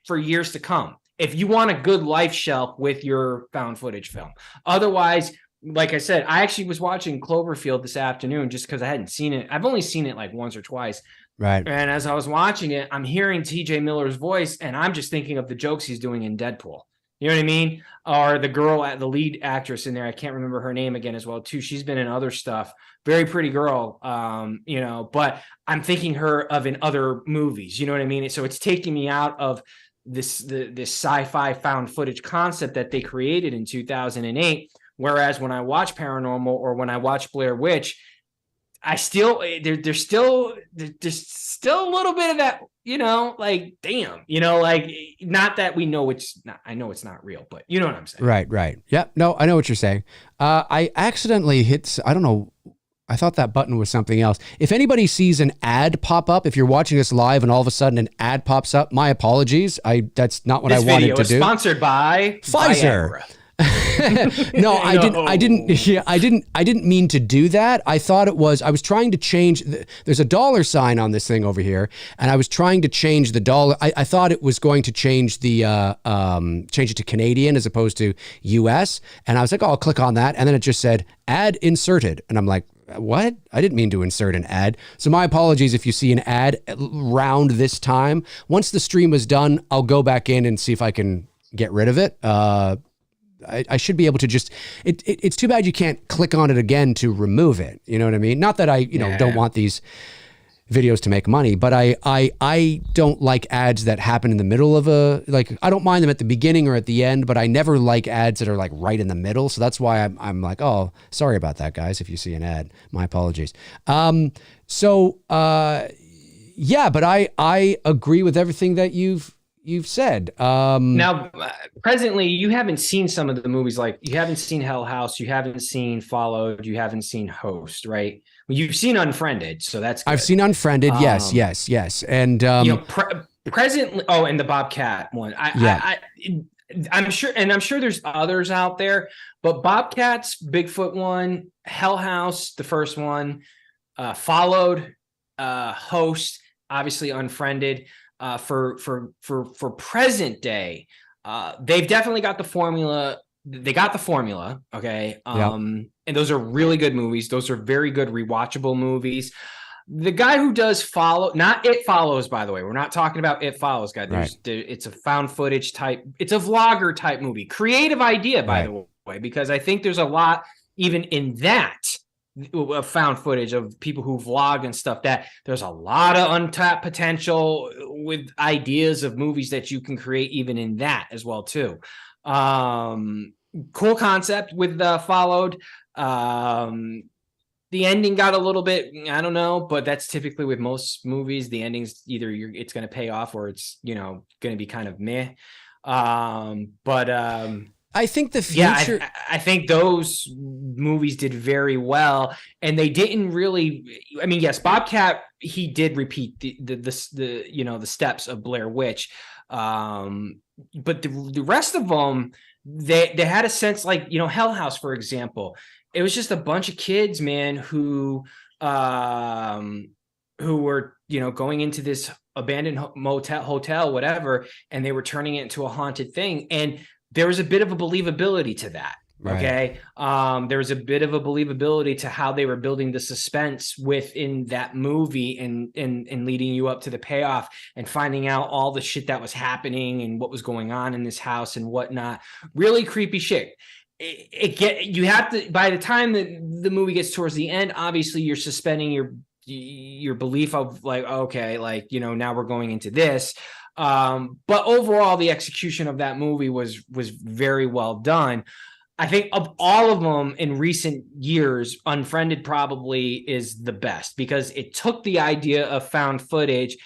for years to come. If you want a good life shelf with your found footage film. Otherwise, like I said, I actually was watching Cloverfield this afternoon just because I hadn't seen it. I've only seen it like once or twice. Right. And as I was watching it, I'm hearing TJ Miller's voice and I'm just thinking of the jokes he's doing in Deadpool. You know what I mean? Or the girl the lead actress in there. I can't remember her name again as well, too. She's been in other stuff. Very pretty girl, but I'm thinking her of in other movies. You know what I mean? So it's taking me out of this sci-fi found footage concept that they created in 2008. Whereas when I watch Paranormal or when I watch Blair Witch, I still there's still a little bit of that, like, damn, like, not that we know I know it's not real, but you know what I'm saying? Right. Yeah, no, I know what you're saying. I accidentally I don't know. I thought that button was something else. If anybody sees an ad pop up, if you're watching this live and all of a sudden an ad pops up, my apologies. That's not what I wanted to do. Sponsored by Pfizer. Viagra. No, I didn't mean to do that. I thought I was trying to change. There's a dollar sign on this thing over here, and I was trying to change the dollar. I thought it was going to change change it to Canadian as opposed to US. And I was like, oh, I'll click on that. And then it just said ad inserted. And I'm like, what? I didn't mean to insert an ad. So my apologies if you see an ad around this time. Once the stream is done, I'll go back in and see if I can get rid of it. I should be able to just, it's too bad you can't click on it again to remove it. You know what I mean? Not that I, don't want these videos to make money, but I don't like ads that happen in the middle of I don't mind them at the beginning or at the end, but I never like ads that are like right in the middle. So that's why I'm like, oh, sorry about that, guys. If you see an ad, my apologies. Yeah, but I agree with everything that you've said. Now, presently, you haven't seen some of the movies, like you haven't seen Hell House, you haven't seen Followed, you haven't seen Host, right? Well, you've seen Unfriended, so that's good. I've seen Unfriended, yes. And presently, and the Bobcat one. I'm sure there's others out there, but Bobcat's Bigfoot one, Hell House, the first one, Followed, Host, obviously Unfriended. For present day, they've definitely got the formula. They got the formula. Okay. And those are really good movies. Those are very good rewatchable movies. The guy who does not It Follows, by the way, we're not talking about It Follows, guy. It's a found footage type. It's a vlogger type movie. Creative idea, by the way, because I think there's a lot even in that of found footage of people who vlog and stuff, that there's a lot of untapped potential with ideas of movies that you can create even in that as well too. Cool concept with Followed. The ending got a little bit, I don't know, but that's typically with most movies. The ending's either it's going to pay off or it's, going to be kind of meh. I think the future. Yeah, I think those movies did very well, and they didn't really. I mean, yes, Bobcat, he did repeat the steps of Blair Witch, but the rest of them, they had a sense, like, Hell House, for example. It was just a bunch of kids, man, who were going into this abandoned hotel, whatever, and they were turning it into a haunted thing, and there was a bit of a believability to that. Okay. There was a bit of a believability to how they were building the suspense within that movie and leading you up to the payoff and finding out all the shit that was happening and what was going on in this house and whatnot. Really creepy shit. You have to, by the time that the movie gets towards the end, obviously you're suspending your belief of like, okay, like, now we're going into this. But overall, the execution of that movie was very well done. I think of all of them in recent years, Unfriended probably is the best because it took the idea of found footage,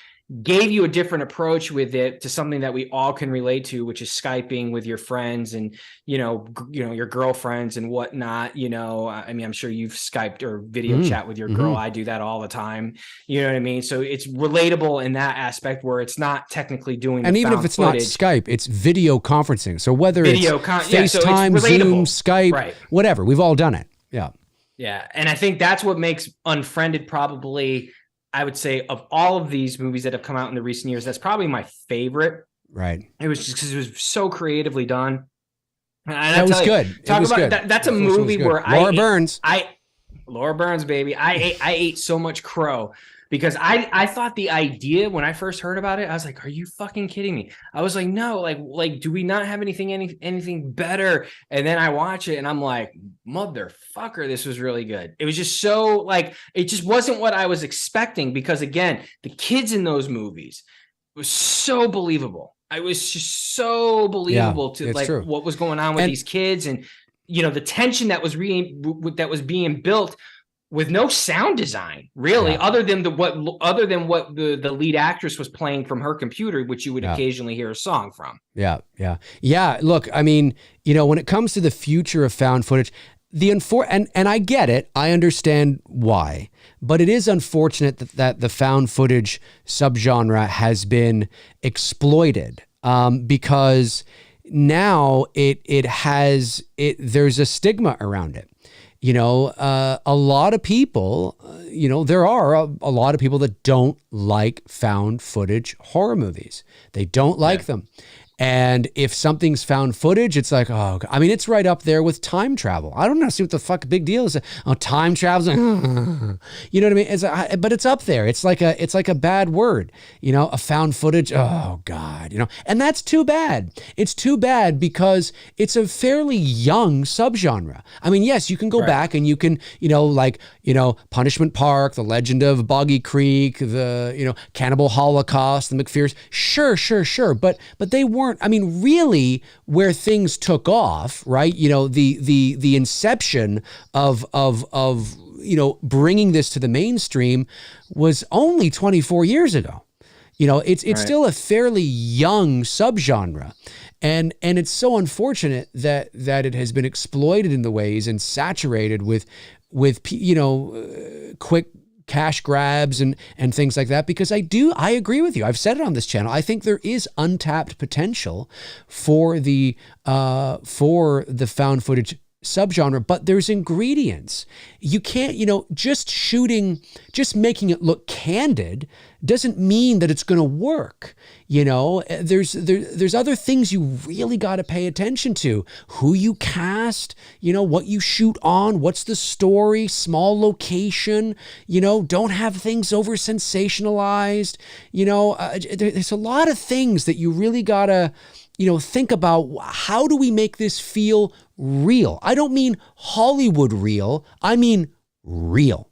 gave you a different approach with it to something that we all can relate to, which is Skyping with your friends and, your girlfriends and whatnot. I mean, I'm sure you've Skyped or video chat with your girl. I do that all the time. You know what I mean? So it's relatable in that aspect where it's not technically doing and even if it's footage. Not Skype, it's video conferencing. So whether it's FaceTime, Zoom, Skype, right. Whatever, we've all done it. Yeah. Yeah. And I think that's what makes Unfriended probably, I would say, of all of these movies that have come out in the recent years, that's probably my favorite. Right. It was just because it was so creatively done. And that was good. Talk about good. That's a movie where Laura Burns, baby. I ate so much crow because I thought the idea when I first heard about it, I was like, are you fucking kidding me? I was like, no, like, do we not have anything better? And then I watch it and I'm like, motherfucker, this was really good. It was just so like, it just wasn't what I was expecting because again, the kids in those movies was so believable. I was just so believable to like true. What was going on with these kids and, the tension that was being built with no sound design, really, other than what the lead actress was playing from her computer, which you would occasionally hear a song from. Yeah. Look, I mean, when it comes to the future of found footage, and I get it, I understand why, but it is unfortunate that the found footage subgenre has been exploited because now there's a stigma around it. A lot of people, there are a lot of people that don't like found footage horror movies. They don't like them. And if something's found footage, it's like, oh, I mean, it's right up there with time travel. I don't know, see what the fuck big deal is. Oh, time travel, you know what I mean? But it's up there. It's like a bad word, a found footage. Oh God, and that's too bad. It's too bad because it's a fairly young subgenre. I mean, yes, you can go back and you can, Punishment Park, The Legend of Boggy Creek, the, Cannibal Holocaust, the McPhears. Sure. But they weren't. I mean, really, where things took off, right? The inception of bringing this to the mainstream was only 24 years ago. It's still a fairly young subgenre, and it's so unfortunate that it has been exploited in the ways and saturated with quick cash grabs and things like that, because I agree with you. I've said it on this channel. I think there is untapped potential for the found footage subgenre, but there's ingredients. You can't, just making it look candid doesn't mean that it's going to work. There's other things you really got to pay attention to. Who you cast, what you shoot on, what's the story, small location, don't have things over sensationalized. There's a lot of things that you really got to, think about. How do we make this feel real? I don't mean Hollywood real. I mean real,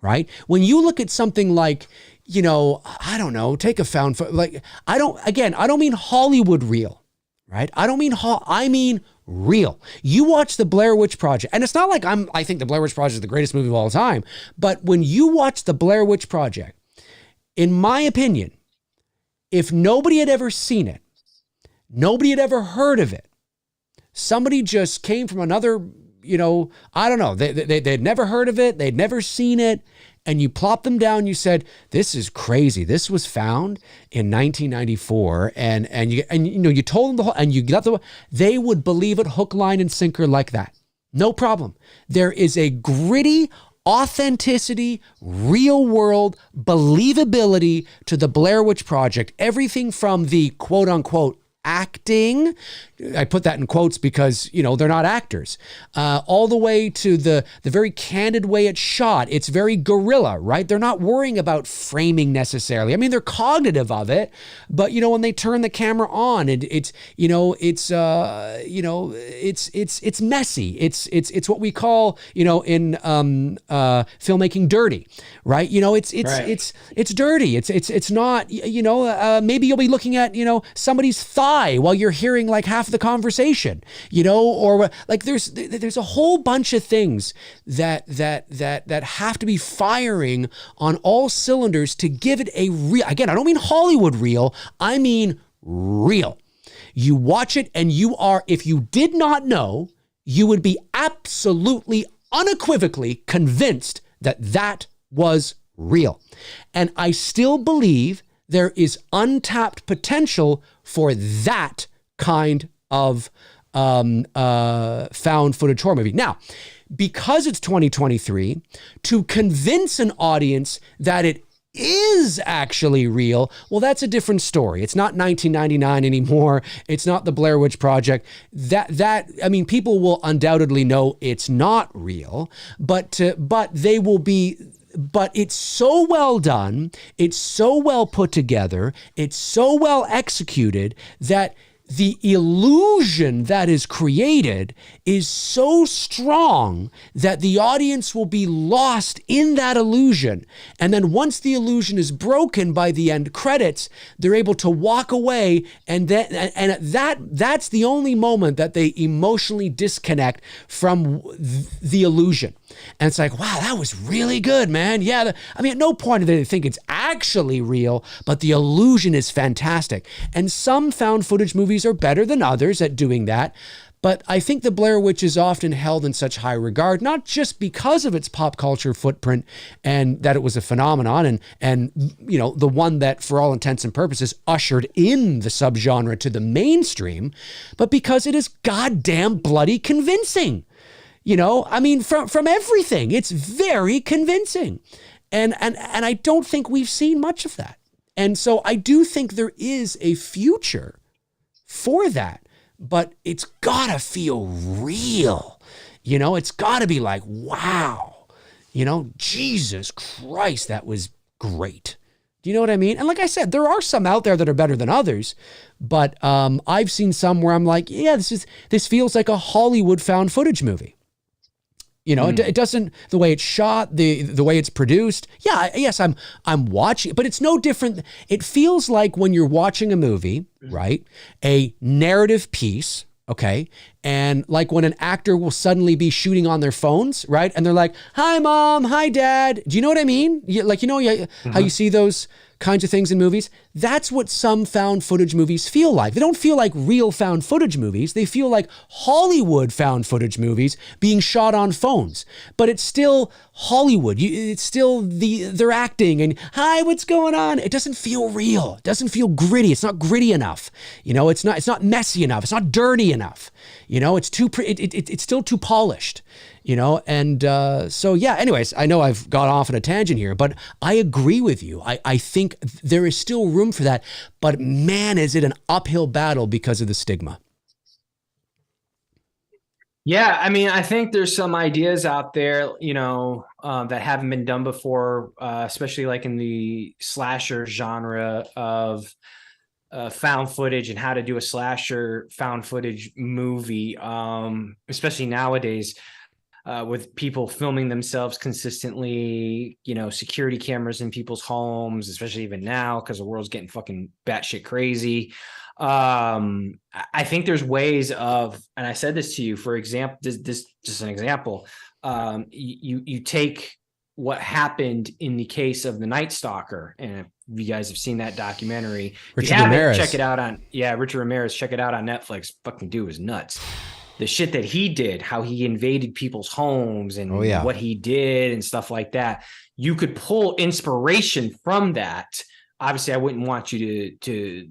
right? When you look at something like, I don't know, take a found footage, like, I don't mean Hollywood real, right? I mean real. You watch the Blair Witch Project, and it's not like I think the Blair Witch Project is the greatest movie of all time, but when you watch the Blair Witch Project, in my opinion, if nobody had ever seen it, nobody had ever heard of it, somebody just came from another, I don't know, they'd never heard of it, they'd never seen it, and you plop them down, you said, this is crazy. This was found in 1994, and you told them the whole, and you got they would believe it hook, line, and sinker like that. No problem. There is a gritty authenticity, real world believability to the Blair Witch Project. Everything from the quote unquote acting I put that in quotes because, you know, they're not actors, all the way to the very candid way it's shot. It's very guerrilla, right? They're not worrying about framing necessarily. I mean, they're cognitive of it, but, you know, when they turn the camera on, it's messy. It's what we call, you know, in filmmaking, dirty, right? You know, it's dirty. It's not, you know, maybe you'll be looking at, you know, somebody's thigh while you're hearing like half the conversation, you know, or like there's a whole bunch of things that have to be firing on all cylinders to give it a real, again, I don't mean Hollywood real, I mean real. You watch it and you are, if you did not know, you would be absolutely unequivocally convinced that that was real. And I still believe there is untapped potential for that kind of found footage horror movie. Now, because it's 2023, to convince an audience that it is actually real, well, that's a different story. It's not 1999 anymore. It's not the Blair Witch Project. I mean, people will undoubtedly know it's not real, but they will be. But it's so well done, it's so well put together, it's so well executed that the illusion that is created is so strong that the audience will be lost in that illusion. And then once the illusion is broken by the end credits, they're able to walk away, and that's the only moment that they emotionally disconnect from the illusion. And it's like, wow, that was really good, man. Yeah, I mean, at no point do they think it's actually real, but the illusion is fantastic. And some found footage movies are better than others at doing that. But I think the Blair Witch is often held in such high regard, not just because of its pop culture footprint and that it was a phenomenon and you know, the one that for all intents and purposes ushered in the subgenre to the mainstream, but because it is goddamn bloody convincing. You know, I mean, from everything, it's very convincing. And I don't think we've seen much of that. And so I do think there is a future for that, but it's gotta feel real. You know, it's gotta be like, wow, you know, Jesus Christ, that was great. Do you know what I mean? And like I said, there are some out there that are better than others, but I've seen some where I'm like, yeah, this feels like a Hollywood found footage movie. You know, it doesn't, the way it's shot, the way it's produced. Yeah, yes, I'm watching, but it's no different. It feels like when you're watching a movie, right? A narrative piece, okay? And like when an actor will suddenly be shooting on their phones, right? And they're like, hi, Mom, hi, Dad. Do you know what I mean? How you see those kinds of things in movies? That's what some found footage movies feel like. They don't feel like real found footage movies. They feel like Hollywood found footage movies being shot on phones. But it's still Hollywood. It's still they're acting and, hi, what's going on? It doesn't feel real. It doesn't feel gritty. It's not gritty enough. You know, it's not messy enough. It's not dirty enough. You know, it's it's still too polished. You know, and so, yeah, anyways, I know I've got off on a tangent here, but I agree with you. I think there is still room for that, but man, is it an uphill battle because of the stigma. Yeah, I mean, I think there's some ideas out there, you know, that haven't been done before, especially like in the slasher genre of found footage and how to do a slasher found footage movie, especially nowadays. With people filming themselves consistently, you know, security cameras in people's homes, especially even now because the world's getting fucking batshit crazy. I think there's ways of, and I said this to you, for example, this just an example. You take what happened in the case of the Night Stalker, and if you guys have seen that documentary, Richard Ramirez. Check it out on Richard Ramirez. Check it out on Netflix. Fucking dude is nuts. The shit that he did, how he invaded people's homes and what he did and stuff like that. You could pull inspiration from that. Obviously, I wouldn't want you to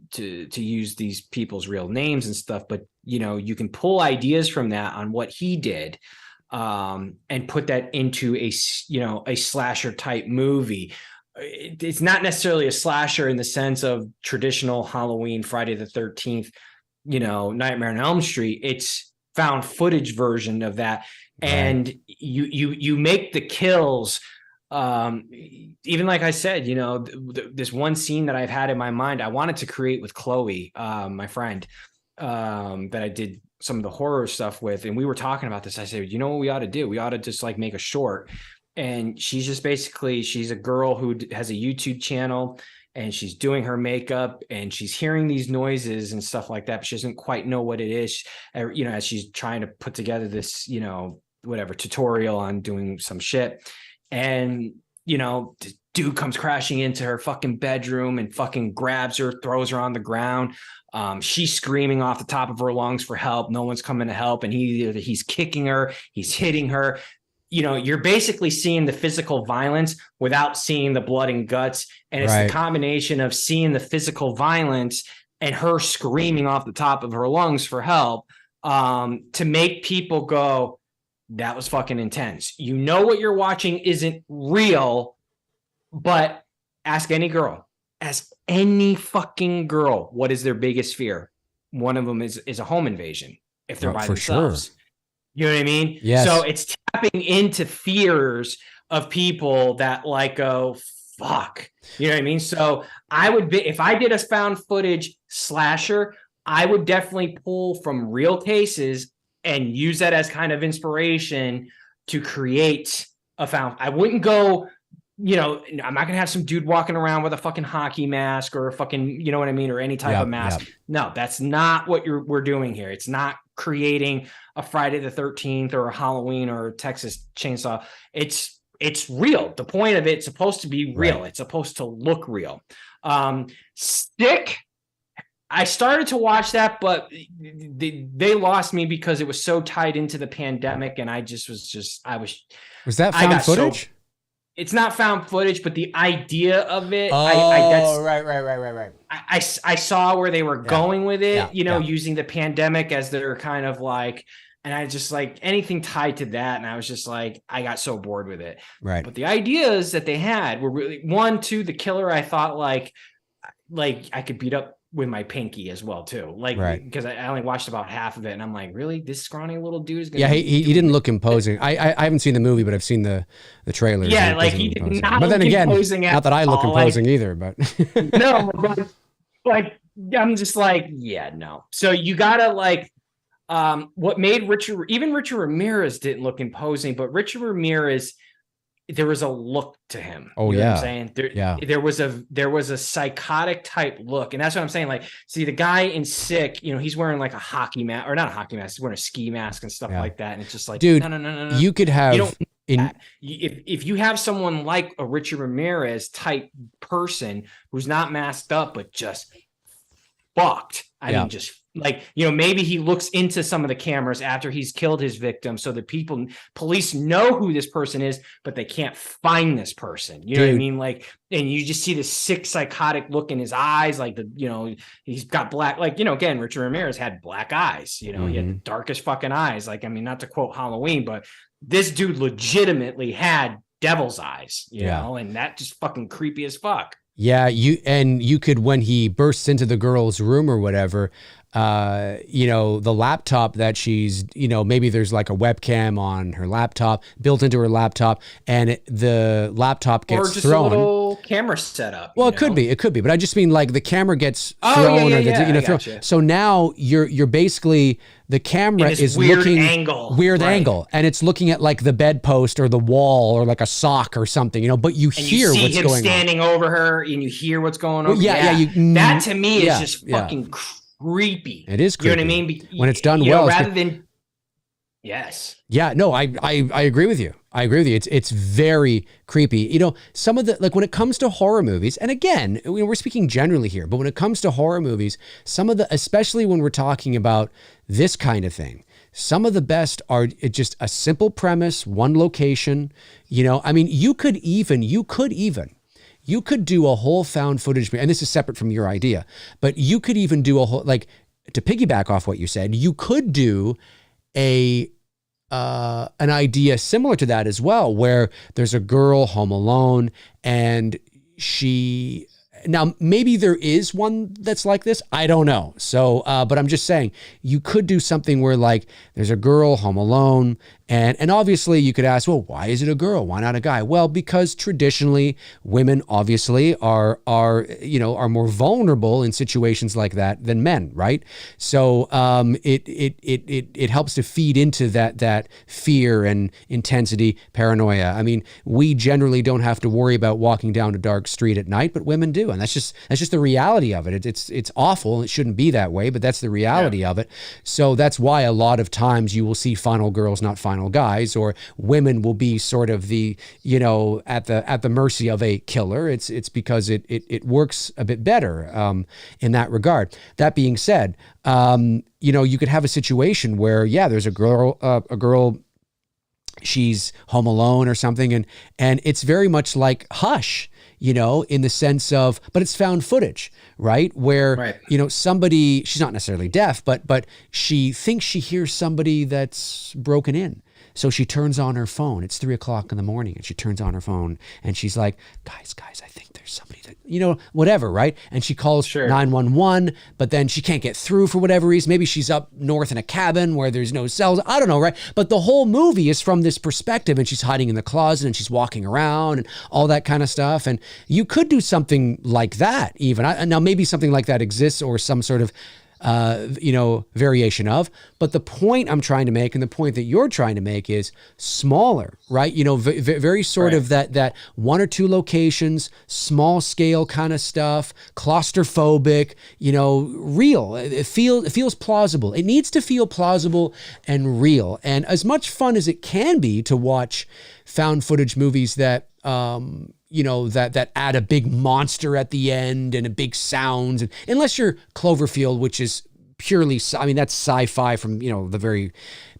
use these people's real names and stuff, but you know, you can pull ideas from that on what he did, and put that into a slasher type movie. It's not necessarily a slasher in the sense of traditional Halloween, Friday the 13th Nightmare on Elm Street. It's found footage version of that. Right. And you make the kills, even like I said, this one scene that I've had in my mind, I wanted to create with Chloe, my friend, that I did some of the horror stuff with. And we were talking about this. I said, you know what we ought to do? We ought to just like make a short. And she's just basically, she's a girl who has a YouTube channel, and she's doing her makeup, and she's hearing these noises and stuff like that, but she doesn't quite know what it is, as she's trying to put together this, whatever tutorial on doing some shit. And, the dude comes crashing into her fucking bedroom and fucking grabs her, throws her on the ground. She's screaming off the top of her lungs for help. No one's coming to help. And he's kicking her, he's hitting her. You're basically seeing the physical violence without seeing the blood and guts. And it's the combination of seeing the physical violence and her screaming off the top of her lungs for help, to make people go, that was fucking intense. What you're watching isn't real, but ask any fucking girl, what is their biggest fear? One of them is a home invasion if they're by themselves. Sure. You know what I mean? Yes. So it's tapping into fears of people that like, oh, fuck. You know what I mean? So if I did a found footage slasher, I would definitely pull from real cases and use that as kind of inspiration to create a found. I wouldn't go, I'm not going to have some dude walking around with a fucking hockey mask or a fucking, you know what I mean? Or any type of mask. Yep. No, that's not what we're doing here. It's not creating a Friday the 13th or a Halloween or a Texas Chainsaw. It's real. The point of it's supposed to be real. Right. It's supposed to look real. Stick. I started to watch that, but they lost me because it was so tied into the pandemic, and was that found footage? It's not found footage, but the idea of it. Right. I saw where they were going with it, using the pandemic as their kind of like, and I just like anything tied to that. And I was just like, I got so bored with it. Right. But the ideas that they had were really the killer. I thought like I could beat up with my pinky as well too, because I only watched about half of it, and I'm like, really, this scrawny little dude is gonna he didn't look imposing. I haven't seen the movie, but I've seen the trailers. Yeah, like he did not. But then again, not that I look imposing either, but no, but like I'm just like, yeah, no. So you gotta what made Richard Ramirez didn't look imposing, but Richard Ramirez, there was a look to him. Oh, you know what I'm saying? There was a psychotic type look. And that's what I'm saying. Like, see the guy in Sick, he's wearing like a hockey mask, or not a hockey mask, he's wearing a ski mask and stuff like that. And it's just like, dude, no. You could have if you have someone like a Richard Ramirez type person who's not masked up, but just fucked. I mean, just like, maybe he looks into some of the cameras after he's killed his victim, so that police know who this person is, but they can't find this person. You know what I mean? Like, and you just see this sick, psychotic look in his eyes, like he's got black, again, Richard Ramirez had black eyes. He had the darkest fucking eyes. Like, I mean, not to quote Halloween, but this dude legitimately had devil's eyes. You know, and that just fucking creepy as fuck. Yeah, you could, when he bursts into the girl's room or whatever, the laptop that she's, maybe there's like a webcam on her laptop, built into her laptop, and the laptop gets thrown. Or just thrown. a little camera setup. Well, it could be, but I just mean like the camera gets thrown thrown. So now you're basically, the camera is looking weird angle, and it's looking at like the bedpost or the wall or like a sock or something, but you hear what's going on. You see him standing over her, and you hear what's going on. That to me is just fucking creepy. It is creepy. You know what I mean? When it's done well, rather than Yeah, no, I agree with you. It's very creepy. Some of the, like when it comes to horror movies, and again, we're speaking generally here, but when it comes to horror movies, some of the, especially when we're talking about this kind of thing, some of the best are just a simple premise, one location. I mean, you could do a whole found footage, and this is separate from your idea, but you could even do a whole, like, to piggyback off what you said, you could do an idea similar to that as well, where there's a girl home alone, and she now maybe there is one that's like this. I don't know. So, but I'm just saying you could do something where like there's a girl home alone, and obviously you could ask, well, why is it a girl? Why not a guy? Well, because traditionally women obviously are more vulnerable in situations like that than men, right? So it helps to feed into that fear and intensity, paranoia. I mean, we generally don't have to worry about walking down a dark street at night, but women do, and that's just the reality of it. It's awful. It shouldn't be that way, but that's the reality of it. So that's why a lot of times you will see final girls, not final guys, or women will be sort of the at the mercy of a killer. It's because it works a bit better in that regard. That being said, you could have a situation where there's a girl. She's home alone or something, and it's very much like Hush, in the sense of, but it's found footage, right? Where, somebody, she's not necessarily deaf, but she thinks she hears somebody that's broken in. So she turns on her phone. It's 3:00 in the morning, and she turns on her phone, and she's like, guys, I think there's somebody that, whatever, right? And she calls 911, but then she can't get through for whatever reason. Maybe she's up north in a cabin where there's no cells. I don't know, right? But the whole movie is from this perspective, and she's hiding in the closet, and she's walking around and all that kind of stuff. And you could do something like that even. Now, maybe something like that exists, or some sort of variation of, but the point I'm trying to make, and the point that you're trying to make, is smaller, right? Very sort of that one or two locations, small scale kind of stuff, claustrophobic, real. It feels plausible. It needs to feel plausible and real. And as much fun as it can be to watch found footage movies that, that add a big monster at the end and a big sounds, and unless you're Cloverfield, which is purely, that's sci-fi from, the very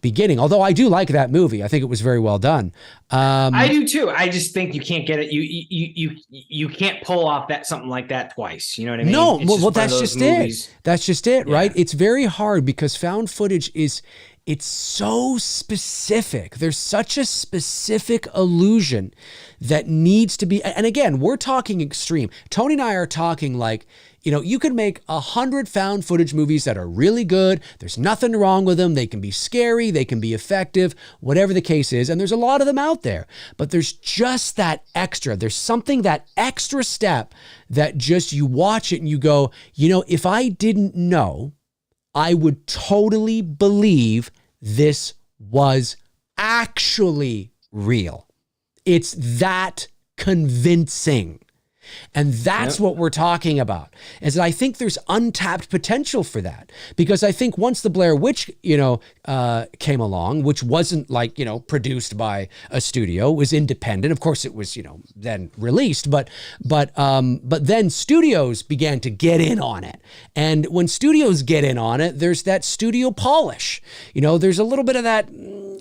beginning. Although I do like that movie. I think it was very well done. I do too. I just think you can't get it. You can't pull off something like that twice. You know what I mean? No, well, that's just it. That's just it, right? It's very hard because found footage it's so specific. There's such a specific illusion that needs to be, and again, we're talking extreme. Tony and I are talking like, you could make 100 found footage movies that are really good. There's nothing wrong with them. They can be scary. They can be effective, whatever the case is. And there's a lot of them out there, but there's just that extra. There's something, that extra step that just, you watch it and you go, if I didn't know, I would totally believe this was actually real. It's that convincing. And that's what we're talking about, is that I think there's untapped potential for that. Because I think once the Blair Witch, came along, which wasn't like, produced by a studio, was independent. Of course it was, then released, but then studios began to get in on it. And when studios get in on it, there's that studio polish. There's a little bit of that,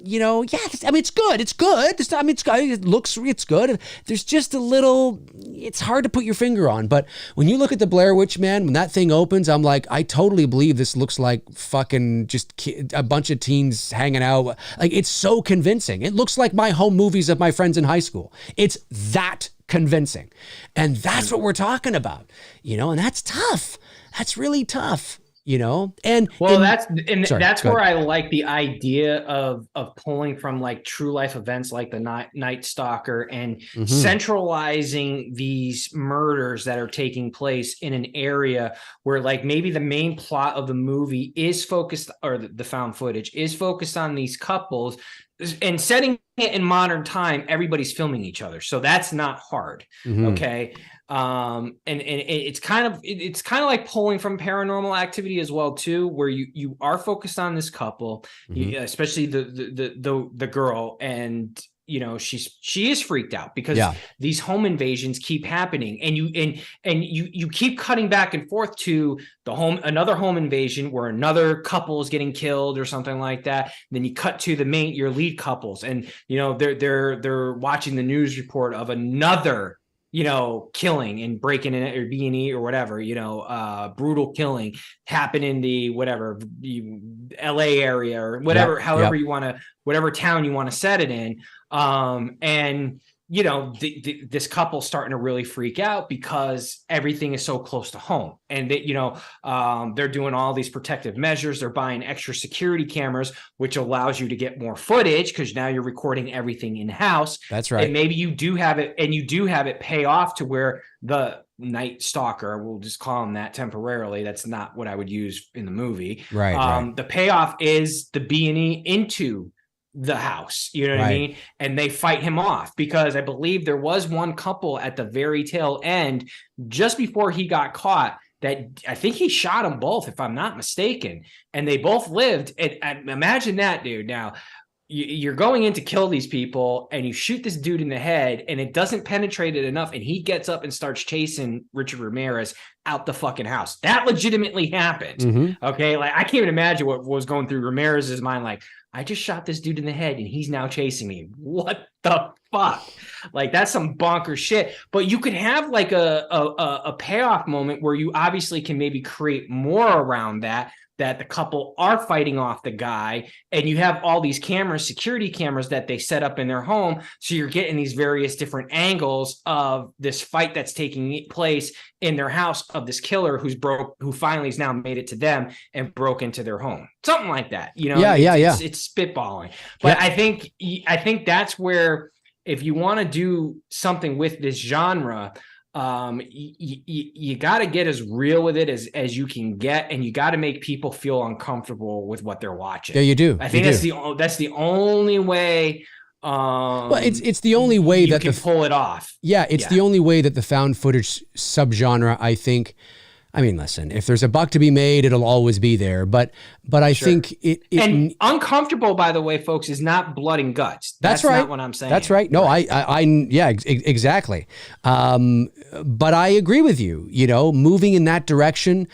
it's good. It's good. It's good. There's just a little, it's hard to put your finger on. But when you look at the Blair Witch, man, when that thing opens, I'm like, I totally believe this looks like fucking just a bunch of teens hanging out. Like, it's so convincing. It looks like my home movies of my friends in high school. It's that convincing. And that's what we're talking about, and that's tough. That's really tough. And that's where I like the idea of pulling from like true life events like the Night Stalker and centralizing these murders that are taking place in an area where like maybe the main plot of the movie is focused, or the found footage is focused on these couples, and setting it in modern time. Everybody's filming each other, so that's not hard. Okay. And it's kind of like pulling from Paranormal Activity as well too, where you are focused on this couple, especially the girl, and she is freaked out because these home invasions keep happening, and you keep cutting back and forth to another home invasion where another couple is getting killed or something like that. And then you cut to your lead couples, and they're watching the news report of another killing and breaking in or B&E or whatever, brutal killing happened in the whatever LA area or whatever, however you want to, whatever town you want to set it in. And this couple starting to really freak out because everything is so close to home, and they're doing all these protective measures. They're buying extra security cameras, which allows you to get more footage because now you're recording everything in house. That's right. And maybe you do have it pay off to where the Night Stalker, we'll just call him that temporarily. That's not what I would use in the movie. Right. The payoff is the B&E into the house, you know what I mean? And they fight him off because I believe there was one couple at the very tail end, just before he got caught, that I think he shot them both, if I'm not mistaken, and they both lived. And imagine that, dude. Now you're going in to kill these people and you shoot this dude in the head and it doesn't penetrate it enough, and he gets up and starts chasing Richard Ramirez out the fucking house. That legitimately happened. Okay, like I can't even imagine what was going through Ramirez's mind. Like, I just shot this dude in the head and he's now chasing me. What the fuck? Like, that's some bonkers shit. But you could have like a payoff moment where you obviously can maybe create more around that the couple are fighting off the guy, and you have all these security cameras that they set up in their home. So you're getting these various different angles of this fight that's taking place in their house, of this killer who finally has now made it to them and broke into their home. Something like that, It's spitballing. But I think that's where, if you want to do something with this genre, you got to get as real with it as you can get, and you got to make people feel uncomfortable with what they're watching. Yeah, you do. I think that's the only way. Well, it's the only way you that can pull it off. Yeah, it's the only way that the found footage subgenre, I think. I mean, listen, if there's a buck to be made, it'll always be there. But I think it and uncomfortable, by the way, folks, is not blood and guts. That's right. Not what I'm saying. That's right. No, exactly. But I agree with you. Moving in that direction,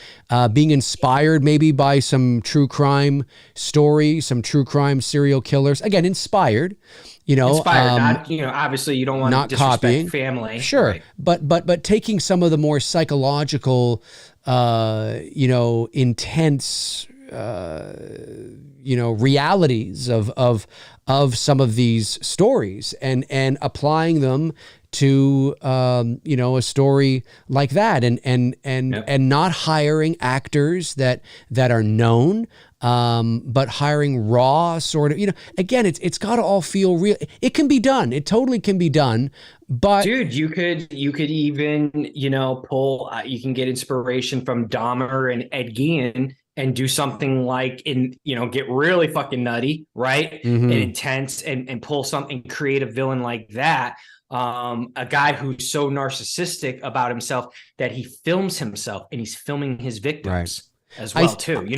being inspired maybe by some true crime story, some true crime serial killers. Again, inspired. Inspired, not, obviously you don't want to disrespect copying. Family. Sure. Right. But taking some of the more psychological, intense, realities of some of these stories and applying them to, a story like that and not hiring actors that are known, but hiring raw sort of, again, it's got to all feel real. It can be done. It totally can be done. But dude, you could even, pull, you can get inspiration from Dahmer and Ed Gein and do something like get really fucking nutty, right? And intense and pull something, create a villain like that. A guy who's so narcissistic about himself that he films himself and he's filming his victims as well too,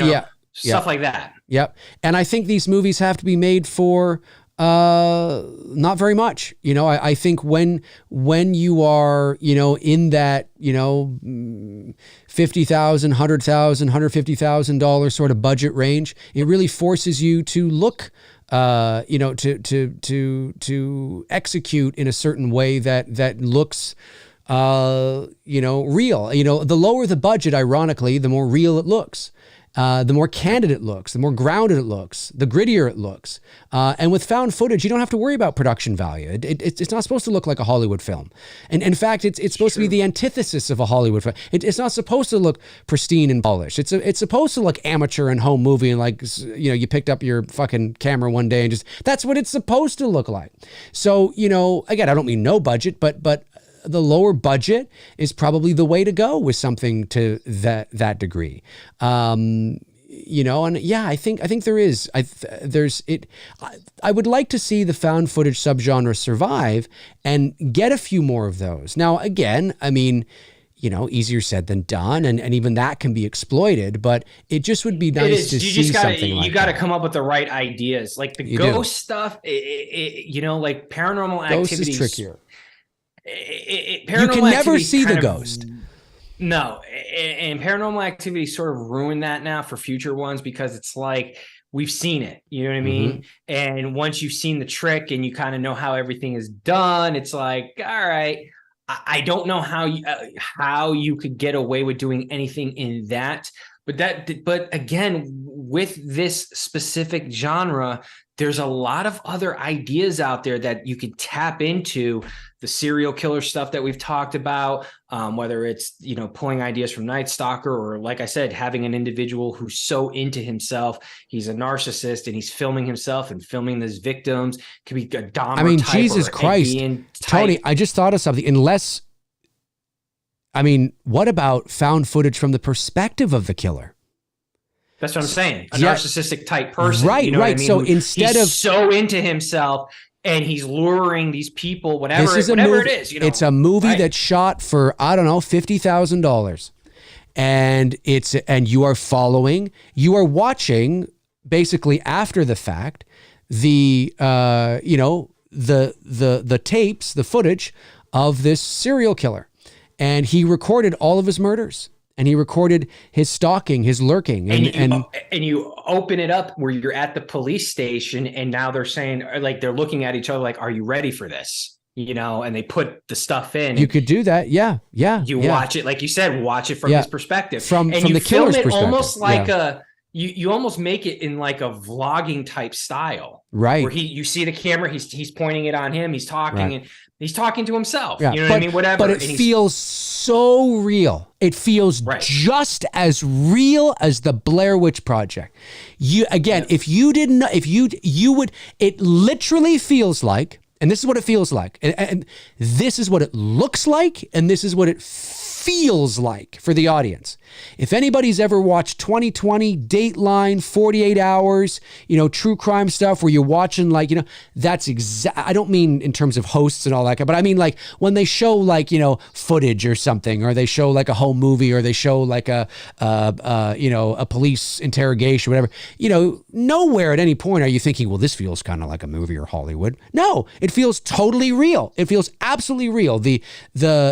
stuff like that. Yep. And I think these movies have to be made for not very much. I think when you are, in that, $50,000, $100,000, $150,000 sort of budget range, it really forces you to look to execute in a certain way that looks, real. The lower the budget, ironically, the more real it looks. The more candid it looks, the more grounded it looks, the grittier it looks. And with found footage, you don't have to worry about production value. It's not supposed to look like a Hollywood film. And in fact, it's supposed to be the antithesis of a Hollywood film. It's not supposed to look pristine and polished. It's supposed to look amateur and home movie and like, you picked up your fucking camera one day and just, that's what it's supposed to look like. So, again, I don't mean no budget, but the lower budget is probably the way to go with something to that degree. And yeah, I think there is. I would like to see the found footage subgenre survive and get a few more of those. Now, again, I mean, easier said than done, and even that can be exploited. But it just would be nice to see something like that. You got to come up with the right ideas, like the ghost stuff. Like Paranormal Activity. Ghost is trickier. You can never see the ghost. No, and Paranormal Activity sort of ruined that now for future ones because it's like we've seen it, you know what I mean? And once you've seen the trick and you kind of know how everything is done, it's like, all right, I don't know how you could get away with doing anything in that. But again, with this specific genre, there's a lot of other ideas out there that you could tap into. The serial killer stuff that we've talked about, whether it's, pulling ideas from Night Stalker, or like I said, having an individual who's so into himself, he's a narcissist and he's filming himself and filming his victims. Could be a Dahmer type, Jesus Christ, Tony, I just thought of something. What about found footage from the perspective of the killer? That's what I'm saying. A narcissistic type person. Right, you know right. What I mean? So instead he's of so into himself, and he's luring these people, whatever it is. It's a movie that's shot for, I don't know, $50,000. And you are watching basically after the fact, the tapes, the footage of this serial killer. And he recorded all of his murders. And he recorded his stalking, his lurking. And you open it up where you're at the police station, and now they're saying, like, they're looking at each other like, are you ready for this? And they put the stuff in. You could do that. Yeah. Watch it, like you said, watch it from his perspective. From the killer's perspective. Almost like you almost make it in like a vlogging type style. Right. Where you see the camera, he's pointing it on him, he's talking, and he's talking to himself. Yeah. You know what I mean? Whatever. But it feels so real. It feels just as real as the Blair Witch Project. If you didn't know, it literally feels like, and this is what it feels like, and this is what it looks like, and this is what it feels like for the audience. If anybody's ever watched 2020, Dateline, 48 Hours, true crime stuff where you're watching that's I don't mean in terms of hosts and all that, but I mean like when they show footage or something, or they show like a whole movie, or they show like a police interrogation, whatever, nowhere at any point are you thinking, well, this feels kind of like a movie or Hollywood. No, it feels totally real. It feels absolutely real. The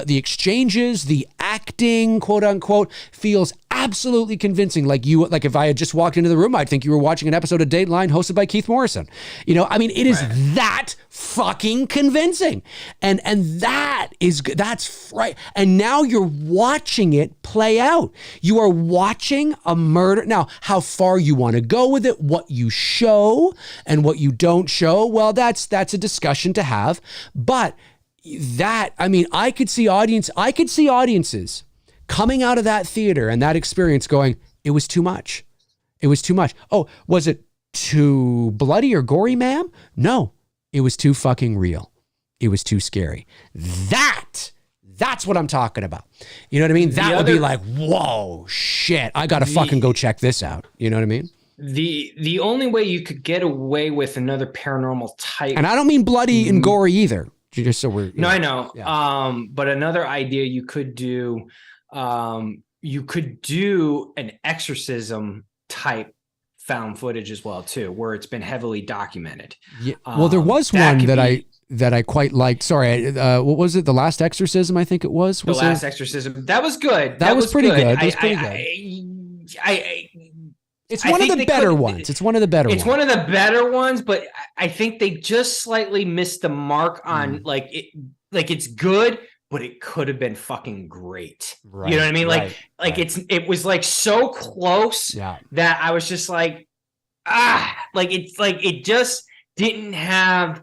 exchanges, the acting, quote unquote, feels absolutely convincing. Like if I had just walked into the room, I'd think you were watching an episode of Dateline hosted by Keith Morrison. It is that fucking convincing. And that's right. And now you're watching it play out. You are watching a murder. Now, how far you want to go with it, what you show and what you don't show, well, that's a discussion to have. But I could see audiences coming out of that theater and that experience going, it was too much. It was too much. Oh, was it too bloody or gory, ma'am? No, it was too fucking real. It was too scary. That's what I'm talking about. You know what I mean? That would be like, whoa, shit, I got to fucking go check this out. You know what I mean? The only way you could get away with another paranormal type. And I don't mean bloody and gory either. Just so we're, I know. Yeah. But another idea you could do, an exorcism type found footage as well too, where it's been heavily documented. Yeah. Well, there was one that I quite liked. Sorry, what was it? The Last Exorcism, I think it was. The Last Exorcism. That was good. That was pretty good. It was pretty good. It's one of the better ones. It's one of the better ones. It's one of the better ones, but I think they just slightly missed the mark on it's good, but it could have been fucking great. Right, you know what I mean? It was like so close that I was just like, it just didn't have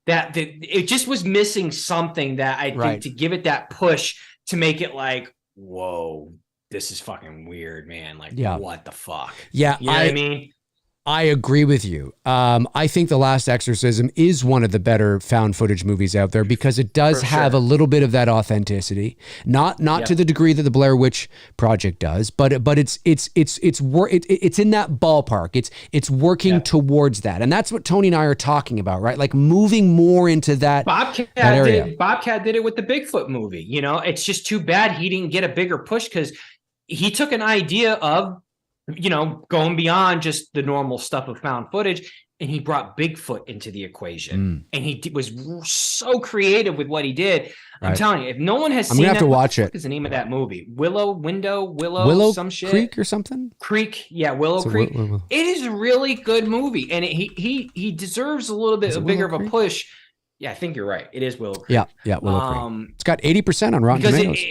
that. It just was missing something that I think to give it that push to make it like, whoa, this is fucking weird, man. Like, what the fuck? Yeah. You know what I mean? I agree with you. I think The Last Exorcism is one of the better found footage movies out there because it does have a little bit of that authenticity, not to the degree that the Blair Witch Project does, but it's in that ballpark. It's working towards that, and that's what Tony and I are talking about, right? Like moving more into that. Bobcat did it with the Bigfoot movie. It's just too bad he didn't get a bigger push because he took an idea of, going beyond just the normal stuff of found footage, and he brought Bigfoot into the equation. And he was so creative with what he did. I'm telling you, if no one has seen I'm gonna have to watch it. What is the name of that movie? Willow, some shit. Creek or something? Creek, yeah, Willow Creek. It is a really good movie, and he deserves a little bit bigger of a push. Yeah, I think you're right. It is Willow Creek. Yeah, Willow Creek. It's got 80% on Rotten Tomatoes.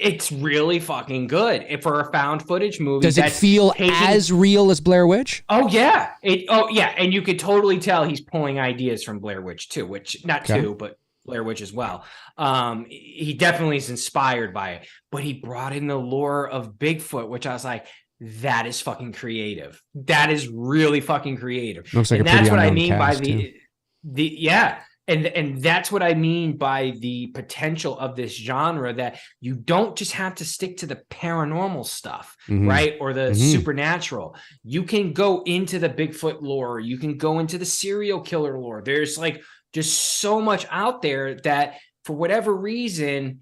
It's really fucking good for a found footage movie. Does it feel as real as Blair Witch? Oh yeah, and you could totally tell he's pulling ideas from Blair Witch too, which not two, but Blair Witch as well. He definitely is inspired by it, but he brought in the lore of Bigfoot, which I was like, that is fucking creative. That is really fucking creative. Looks like and a pretty that's what I unknown mean by cast, too. And that's what I mean by the potential of this genre, that you don't just have to stick to the paranormal stuff, right? Or the supernatural. You can go into the Bigfoot lore. You can go into the serial killer lore. There's like just so much out there that for whatever reason,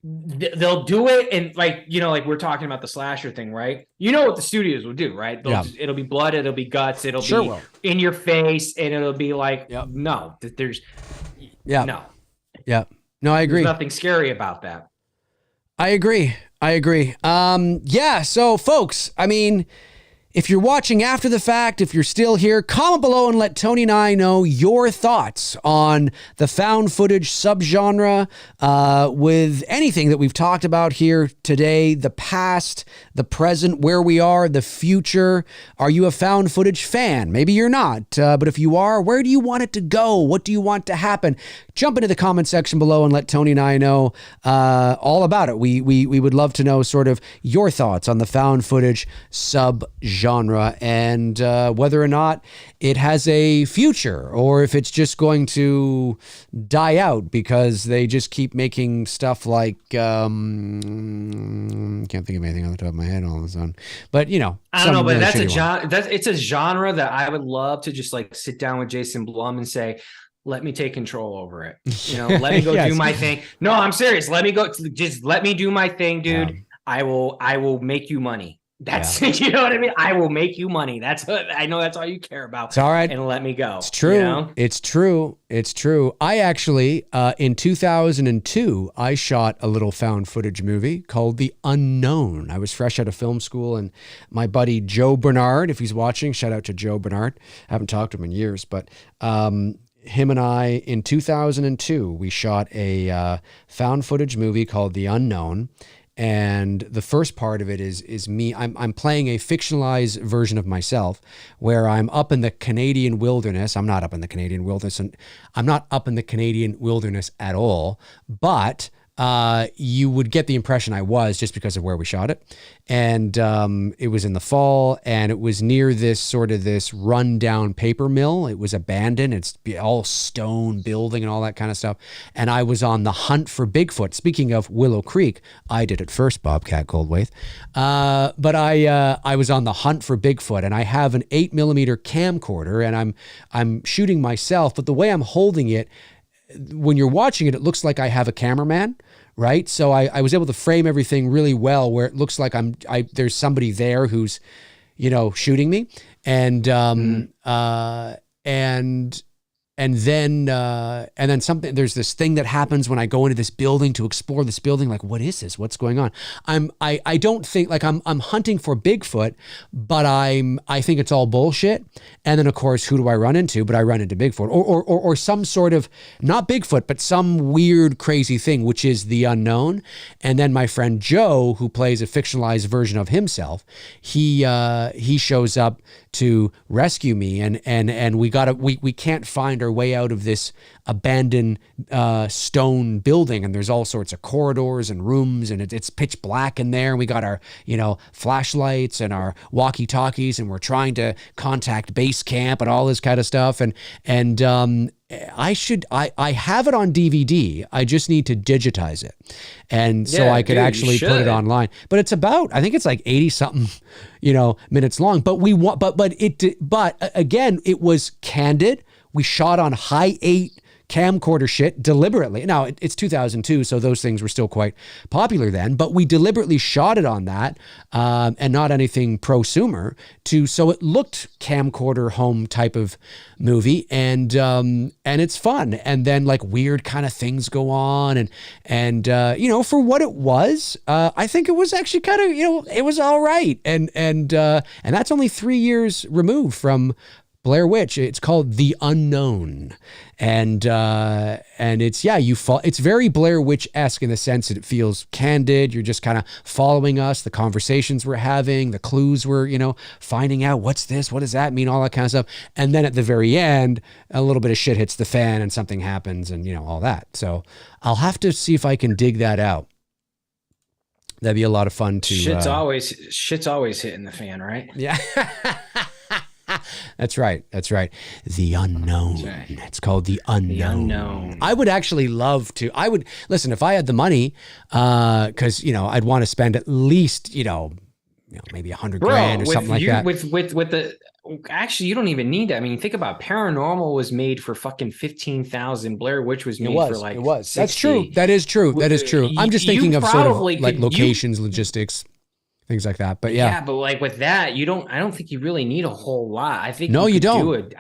they'll do it. And like, you know, like we're talking about the slasher thing, right? You know what the studios will do, right? It'll be blood, it'll be guts, it'll be in your face, and it'll be like, no, there's no. Yeah. No, I agree. There's nothing scary about that. I agree. Yeah. So folks, I mean, if you're watching after the fact, if you're still here, comment below and let Tony and I know your thoughts on the found footage subgenre, with anything that we've talked about here today, the past, the present, where we are, the future. Are you a found footage fan? Maybe you're not, but if you are, where do you want it to go? What do you want to happen? Jump into the comment section below and let Tony and I know all about it. We would love to know sort of your thoughts on the found footage subgenre, and whether or not it has a future, or if it's just going to die out because they just keep making stuff like can't think of anything on the top of my head all of a sudden, but you know, I don't know, but that's a genre. It's a genre that I would love to just like sit down with Jason Blum and say, let me take control over it. You know, let me go do my thing. No, I'm serious. Let me go. Just let me do my thing, dude. I will make you money. That's you know what I mean? I will make you money. That's what I know. That's all you care about. It's all right. And let me go. It's true. You know? It's true. It's true. I actually, in 2002, I shot a little found footage movie called The Unknown. I was fresh out of film school, and my buddy Joe Bernard, if he's watching, shout out to Joe Bernard. I haven't talked to him in years, but him and I, in 2002, we shot a found footage movie called The Unknown. And the first part of it is me. I'm playing a fictionalized version of myself, where I'm up in the Canadian wilderness. I'm not up in the Canadian wilderness, and I'm not up in the Canadian wilderness at all. But you would get the impression I was, just because of where we shot it. And it was in the fall, and it was near this rundown paper mill. It was abandoned. It's all stone building and all that kind of stuff. And I was on the hunt for Bigfoot. Speaking of Willow Creek, I did it first, Bobcat Goldthwait. But I was on the hunt for Bigfoot, and I have an 8mm camcorder, and I'm shooting myself. But the way I'm holding it, when you're watching it, it looks like I have a cameraman, right? So I was able to frame everything really well, where it looks like there's somebody there who's, you know, shooting me. And and then something, there's this thing that happens when I go into this building to explore this building. Like, what is this? What's going on? I don't think, like, I'm hunting for Bigfoot, but I think it's all bullshit. And then of course, who do I run into? But I run into Bigfoot, or some sort of, not Bigfoot, but some weird, crazy thing, which is the unknown. And then my friend Joe, who plays a fictionalized version of himself, he shows up to rescue me, and we can't find our way out of this abandoned stone building, and there's all sorts of corridors and rooms, and it's pitch black in there. We got our, you know, flashlights and our walkie-talkies, and we're trying to contact base camp and all this kind of stuff. And I have it on DVD. I just need to digitize it, and so I could actually put it online. But it's about, I think it's like 80 something, you know, minutes long. But again, it was candid. We shot on high 8 camcorder shit deliberately. Now, it's 2002, so those things were still quite popular then, but we deliberately shot it on that, and not anything prosumer, so it looked camcorder home type of movie, and it's fun. And then like weird kind of things go on, and you know, for what it was, I think it was actually kind of, you know, it was all right. And that's only 3 years removed from Blair Witch. It's called The Unknown, and it's it's very Blair Witch-esque in the sense that it feels candid. You're just kind of following us, the conversations we're having, the clues we're finding out. What's this? What does that mean? All that kind of stuff. And then at the very end, a little bit of shit hits the fan and something happens, and all that. So I'll have to see if I can dig that out. That'd be a lot of fun to. Shit's always hitting the fan, right? Yeah. That's right. The Unknown. Right. It's called The Unknown. The Unknown. I would actually love to. Listen, if I had the money, because I'd want to spend at least maybe $100 grand or something like that. With the actually, you don't even need that. I mean, think about Paranormal was made for fucking 15,000. Blair Witch was made for like 60. That's true. That is true. I'm just thinking of sort of like locations, logistics. Things like that, but yeah. But like with that, I don't think you really need a whole lot. I think you don't.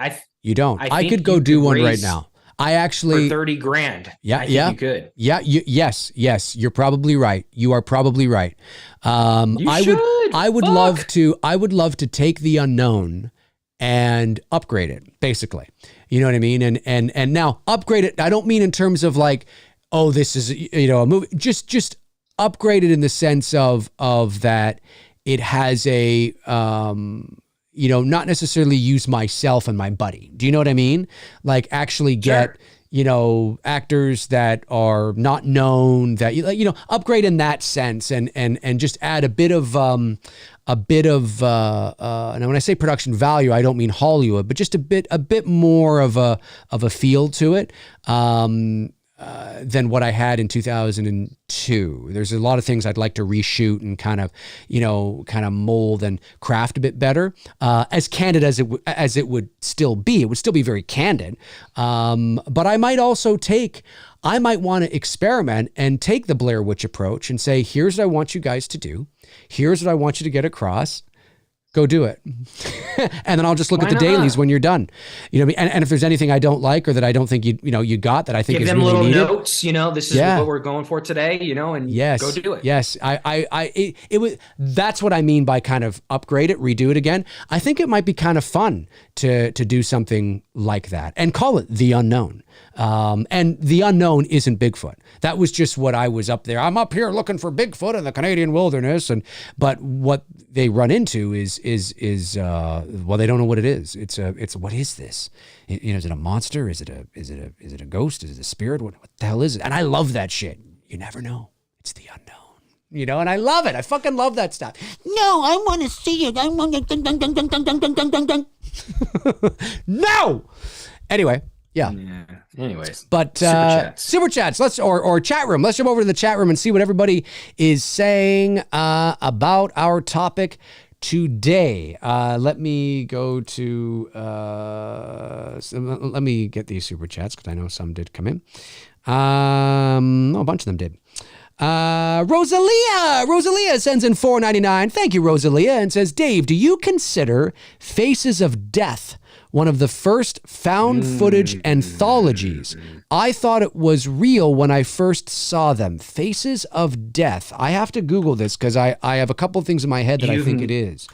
You don't. I could go do one right now. I actually for 30 grand. Yeah, you could. Yeah, yes. You're probably right. You are probably right. I would love to take The Unknown and upgrade it, basically. You know what I mean? And now upgrade it. I don't mean in terms of like, oh, this is a movie. Just upgrade it in the sense of that it has a not necessarily use myself and my buddy. Do you know what I mean? Like actually get actors that are not known, that upgrade in that sense, and just add a bit of and when I say production value, I don't mean Hollywood, but just a bit more of a feel to it. Than what I had in 2002. There's a lot of things I'd like to reshoot and kind of mold and craft a bit better. As candid as it would still be, it would still be very candid. But I might want to experiment and take the Blair Witch approach and say, here's what I want you guys to do. Here's what I want you to get across. Go do it. And then I'll just look at the dailies when you're done. You know what I mean? And if there's anything I don't like or that I don't think you got that I think is really needed. Give them little notes, this is what we're going for today, and go do it. Yes. It was, that's what I mean by kind of upgrade it, redo it again. I think it might be kind of fun to do something like that and call it The Unknown. And The Unknown isn't Bigfoot. That was just what I was up there. I'm up here looking for Bigfoot in the Canadian wilderness. But what they run into is they don't know what it is. It's what is this? Is it a monster? Is it a ghost? Is it a spirit? What the hell is it? And I love that shit. You never know. It's the unknown. And I love it. I fucking love that stuff. No, I want to see it. I want to dun, dun, dun, dun, dun, dun, dun, dun, dun. No. Anyway. Yeah. Anyways, but super chats. Let's or chat room. Let's jump over to the chat room and see what everybody is saying about our topic today. Let me go to. Let me get these super chats because I know some did come in. A bunch of them did. Rosalia sends in $4.99. Thank you, Rosalia, and says, Dave, do you consider Faces of Death one of the first found footage anthologies? I thought it was real when I first saw them. Faces of Death. I have to Google this because I have a couple of things in my head that I think it is.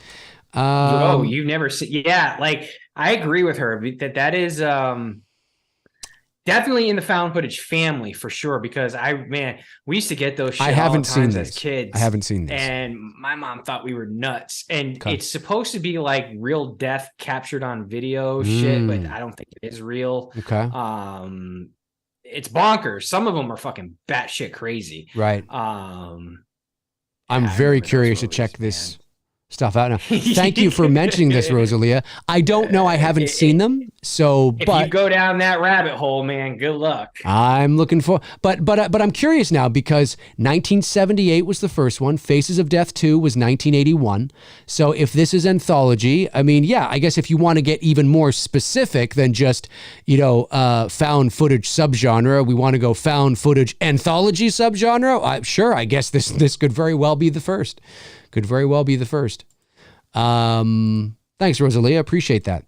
You've never seen? Yeah, like I agree with her that is definitely in the found footage family for sure, because we used to get those shit all the time as kids. I haven't seen this. And my mom thought we were nuts. And it's supposed to be like real death captured on video shit, but I don't think it is real. Okay. It's bonkers. Some of them are fucking batshit crazy. Right. I'm very curious to check this stuff out now. Thank you for mentioning this, Rosalia. I don't know. I haven't seen them. So, if you go down that rabbit hole, man, good luck. I'm looking for, but I'm curious now because 1978 was the first one. Faces of Death 2 was 1981. So if this is anthology, I mean, yeah, I guess if you want to get even more specific than just, found footage subgenre, we want to go found footage anthology subgenre. Sure. I guess this could very well be the first. Could very well be the first. Thanks, Rosalia. Appreciate that.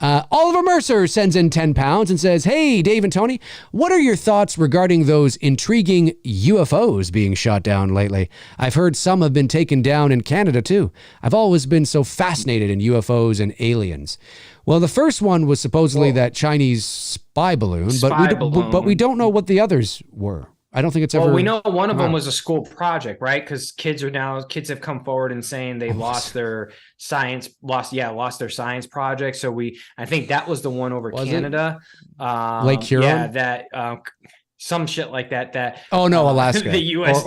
Oliver Mercer sends in 10 pounds and says, hey, Dave and Tony, what are your thoughts regarding those intriguing UFOs being shot down lately? I've heard some have been taken down in Canada too. I've always been so fascinated in UFOs and aliens. Well, the first one was supposedly that Chinese spy balloon, but we don't know what the others were. I don't think it's ever. Well, we know one of them was a school project, right? Because kids have come forward and saying they lost their science project. So I think that was the one over Canada, Lake Huron. Yeah, some shit like that. Alaska. The U.S.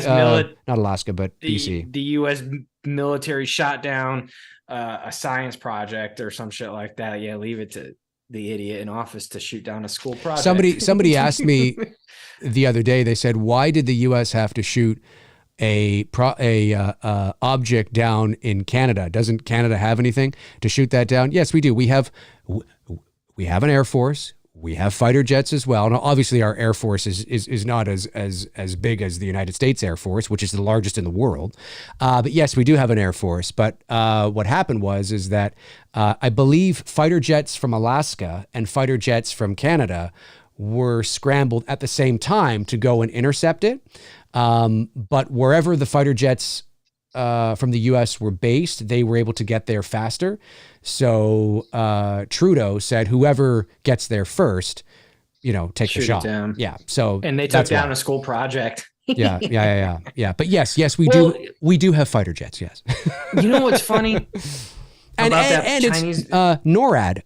Not Alaska, but BC. The U.S. military shot down a science project or some shit like that. Yeah, leave it to the idiot in office to shoot down a school project. Somebody asked me the other day. They said, "Why did the U.S. have to shoot a object down in Canada? Doesn't Canada have anything to shoot that down?" Yes, we do. We have an Air Force. We have fighter jets as well. Now, obviously, our Air Force is not as big as the United States Air Force, which is the largest in the world. But yes, we do have an Air Force. But what happened is that I believe fighter jets from Alaska and fighter jets from Canada were scrambled at the same time to go and intercept it. But wherever the fighter jets from the U.S. were based, they were able to get there faster. So Trudeau said, whoever gets there first, take the shot. Down. Yeah. So and they took down a school project. Yeah. But yes, we do have fighter jets. Yes. You know what's funny? And Chinese... it's NORAD,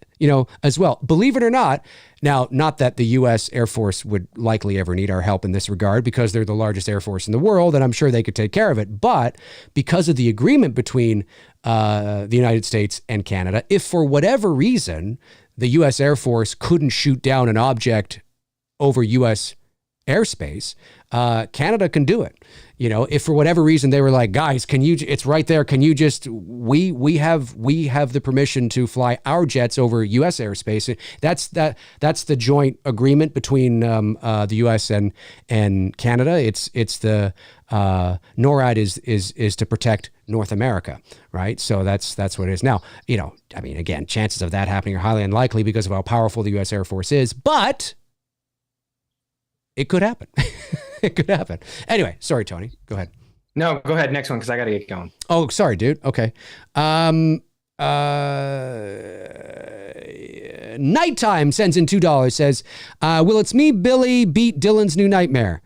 as well. Believe it or not. Now, not that the U.S. Air Force would likely ever need our help in this regard because they're the largest Air Force in the world, and I'm sure they could take care of it. But because of the agreement between the United States and Canada, if for whatever reason the U.S. Air Force couldn't shoot down an object over U.S. airspace, Canada can do it. If for whatever reason they were like, guys, it's right there. Can you just, we have the permission to fly our jets over U.S. airspace. That's the joint agreement between the U.S. and Canada. It's the NORAD is to protect North America, right? So that's what it is. Now, again, chances of that happening are highly unlikely because of how powerful the U.S. Air Force is, but it could happen. It could happen. Anyway, sorry, Tony. Go ahead. No, go ahead. Next one, because I got to get going. Oh, sorry, dude. Okay. Nighttime sends in $2, says, will It's Me, Billy beat Dylan's New Nightmare?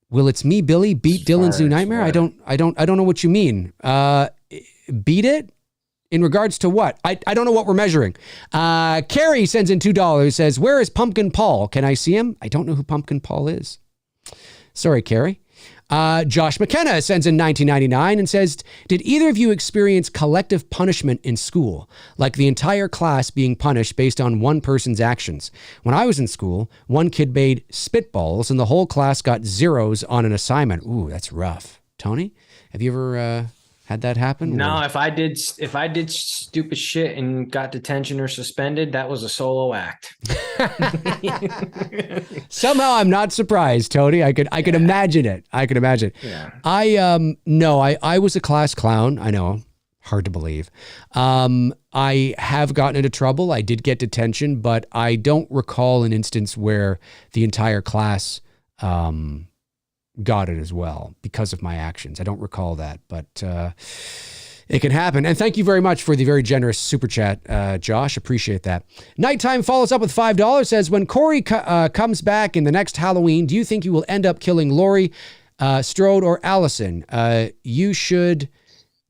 Will It's Me, Billy beat Dylan's New Nightmare? I don't know what you mean. Beat it? In regards to what? I don't know what we're measuring. Carrie sends in $2, says, where is Pumpkin Paul? Can I see him? I don't know who Pumpkin Paul is. Sorry, Carrie. Josh McKenna sends in $19.99 and says, did either of you experience collective punishment in school, like the entire class being punished based on one person's actions? When I was in school, one kid made spitballs and the whole class got zeros on an assignment. Ooh, that's rough. Tony, have you ever had that happen? No, if I did stupid shit and got detention or suspended, that was a solo act. Somehow I'm not surprised, Tony. I could imagine it. I could imagine. Yeah. I was a class clown. I know. Hard to believe. I have gotten into trouble. I did get detention, but I don't recall an instance where the entire class got it as well because of my actions. I don't recall that, but it can happen. And thank you very much for the very generous super chat, Josh. Appreciate that. Nighttime follows up with $5, says, when Corey comes back in the next Halloween, do you think you will end up killing Laurie Strode or Allison? How should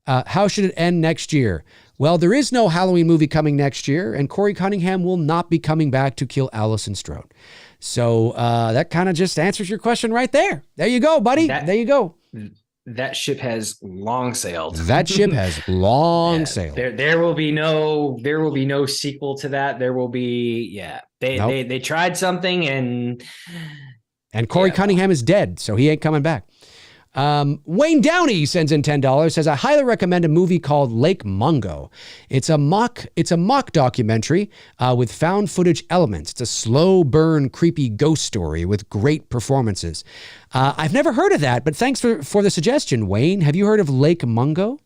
it end next year? Well, there is no Halloween movie coming next year, and Corey Cunningham will not be coming back to kill Allison Strode. So that kind of just answers your question right there. There you go, buddy. There you go. That ship has long sailed. That ship has long sailed. There will be no sequel to that. There will be, they tried something and Corey Cunningham is dead, so he ain't coming back. Wayne Downey sends in $10, says, I highly recommend a movie called Lake Mungo. It's a mock documentary with found footage elements. It's a slow burn, creepy ghost story with great performances. I've never heard of that, but thanks for the suggestion, Wayne. Have you heard of Lake Mungo?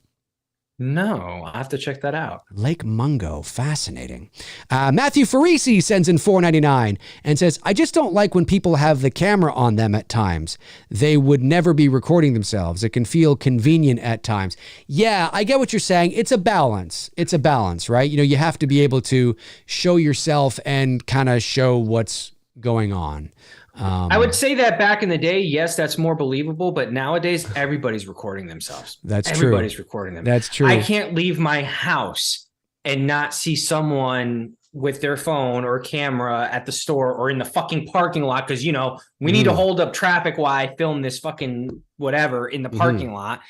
No, I have to check that out. Lake Mungo, fascinating. Matthew Farisi sends in $4.99 and says, I just don't like when people have the camera on them at times. They would never be recording themselves. It can feel convenient at times. Yeah, I get what you're saying. It's a balance. It's a balance, right? You know, you have to be able to show yourself and kind of show what's going on. I would say that back in the day, yes, that's more believable. But nowadays, everybody's recording themselves. That's true. Everybody's recording them. That's true. I can't leave my house and not see someone with their phone or camera at the store or in the fucking parking lot because, you know, we need to hold up traffic while I film this fucking whatever in the parking lot.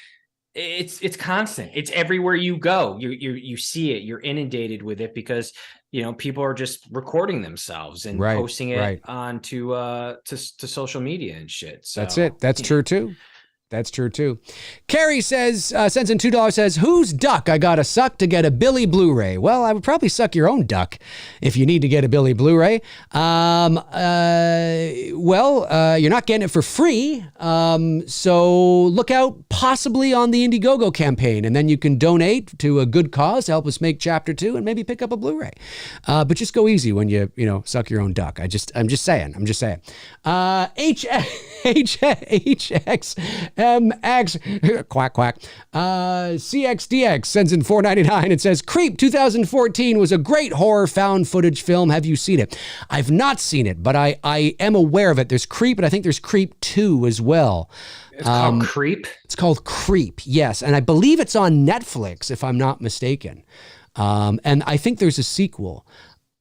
It's constant. It's everywhere you go. You see it. You're inundated with it because, you know, people are just recording themselves and posting it onto to social media and shit. So that's it. That's true too. That's true too. Carrie says, sends in $2, says, whose duck I gotta suck to get a Billy Blu-ray? Well, I would probably suck your own duck if you need to get a Billy Blu-ray. You're not getting it for free. So look out possibly on the Indiegogo campaign, and then you can donate to a good cause to help us make chapter 2 and maybe pick up a Blu-ray. But just go easy when you suck your own duck. I'm just saying. HXMX quack quack. CXDX sends in $4.99 and says, Creep 2014 was a great horror found footage film. Have you seen it? I've not seen it, but I am aware of it. There's Creep, and I think there's Creep 2 as well. It's called Creep? It's called Creep, yes. And I believe it's on Netflix, if I'm not mistaken. And I think there's a sequel.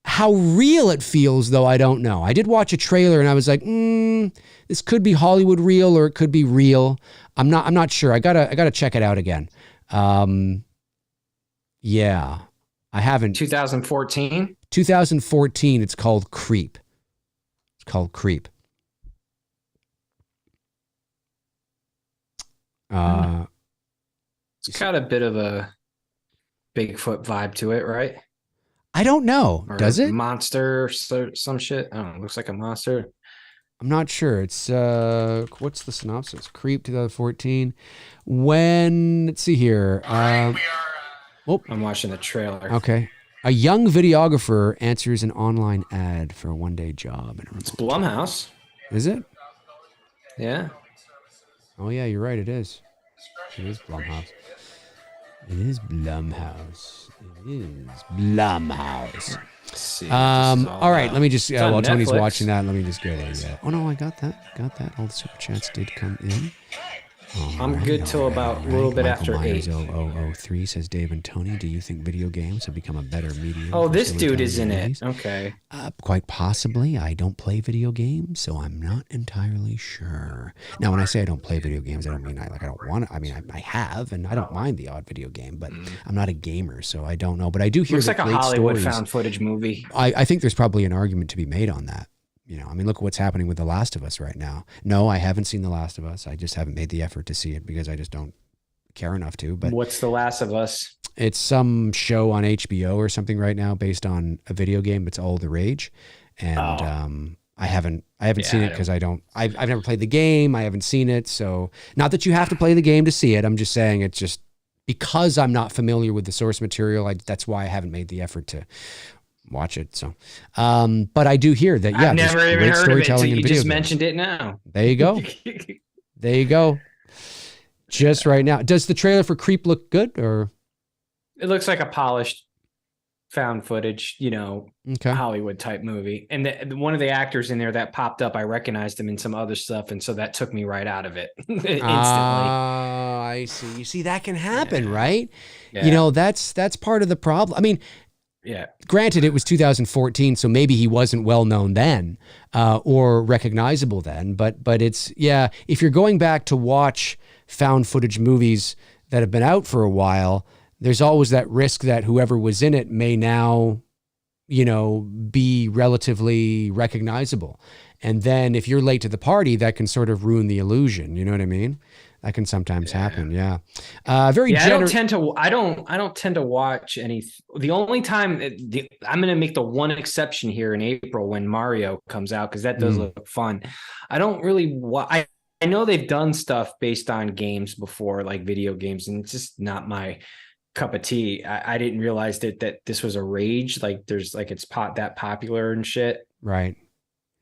How real it feels, though, I don't know. I did watch a trailer and I was like, this could be Hollywood real or it could be real. I'm not sure. I gotta check it out again. Yeah, I haven't. 2014? 2014. It's called Creep. It's called Creep. It's got a bit of a Bigfoot vibe to it, right? I don't know. Or does it? Monster or some shit? I don't know. It looks like a monster. I'm not sure. It's what's the synopsis? Creep 2014. Let's see here. I'm watching the trailer. Okay. A young videographer answers an online ad for a one-day job. It's Blumhouse. Is it? Yeah. Oh yeah, you're right. It is. It is Blumhouse. It is Blumhouse. It is Blumhouse. All right, let me just, while Tony's watching that, let me just get a, oh no, I got that. All the super chats did come in. I'm good till about a little bit after 8. 0003 says, Dave and Tony, do you think video games have become a better medium? Oh, this dude is in it. Okay. Quite possibly. I don't play video games, so I'm not entirely sure. Now, when I say I don't play video games, I don't mean I don't want to. I mean, I have, and I don't mind the odd video game, but I'm not a gamer, so I don't know. But I do hear looks like a Hollywood found footage movie. I think there's probably an argument to be made on that. You know, I mean, look at what's happening with The Last of Us right now. No, I haven't seen The Last of Us. I just haven't made the effort to see it because I just don't care enough to. But what's The Last of Us? It's some show on HBO or something right now based on a video game. It's all the rage, and I haven't seen it because I've never played the game. I haven't seen it, so not that you have to play the game to see it. I'm just saying it's just because I'm not familiar with the source material. That's why I haven't made the effort to watch it. So, but I do hear that. Yeah, I've never even heard of it. So you just mentioned it now. There you go. There you go. Just right now. Does the trailer for Creep look good, or? It looks like a polished found footage, Hollywood type movie. And one of the actors in there that popped up, I recognized him in some other stuff, and so that took me right out of it instantly. I see. You see, that can happen, right? Yeah. That's part of the problem. I mean. Yeah. Granted, it was 2014, so maybe he wasn't well known then or recognizable then. But it's, if you're going back to watch found footage movies that have been out for a while, there's always that risk that whoever was in it may now, be relatively recognizable. And then if you're late to the party, that can sort of ruin the illusion. You know what I mean? That can sometimes happen. Yeah. I don't tend to watch any. The only time I'm going to make the one exception here in April when Mario comes out, because that does look fun. I don't really I know they've done stuff based on games before, like video games, and it's just not my cup of tea. I didn't realize that this was a rage. Like there's like it's that popular and shit. Right.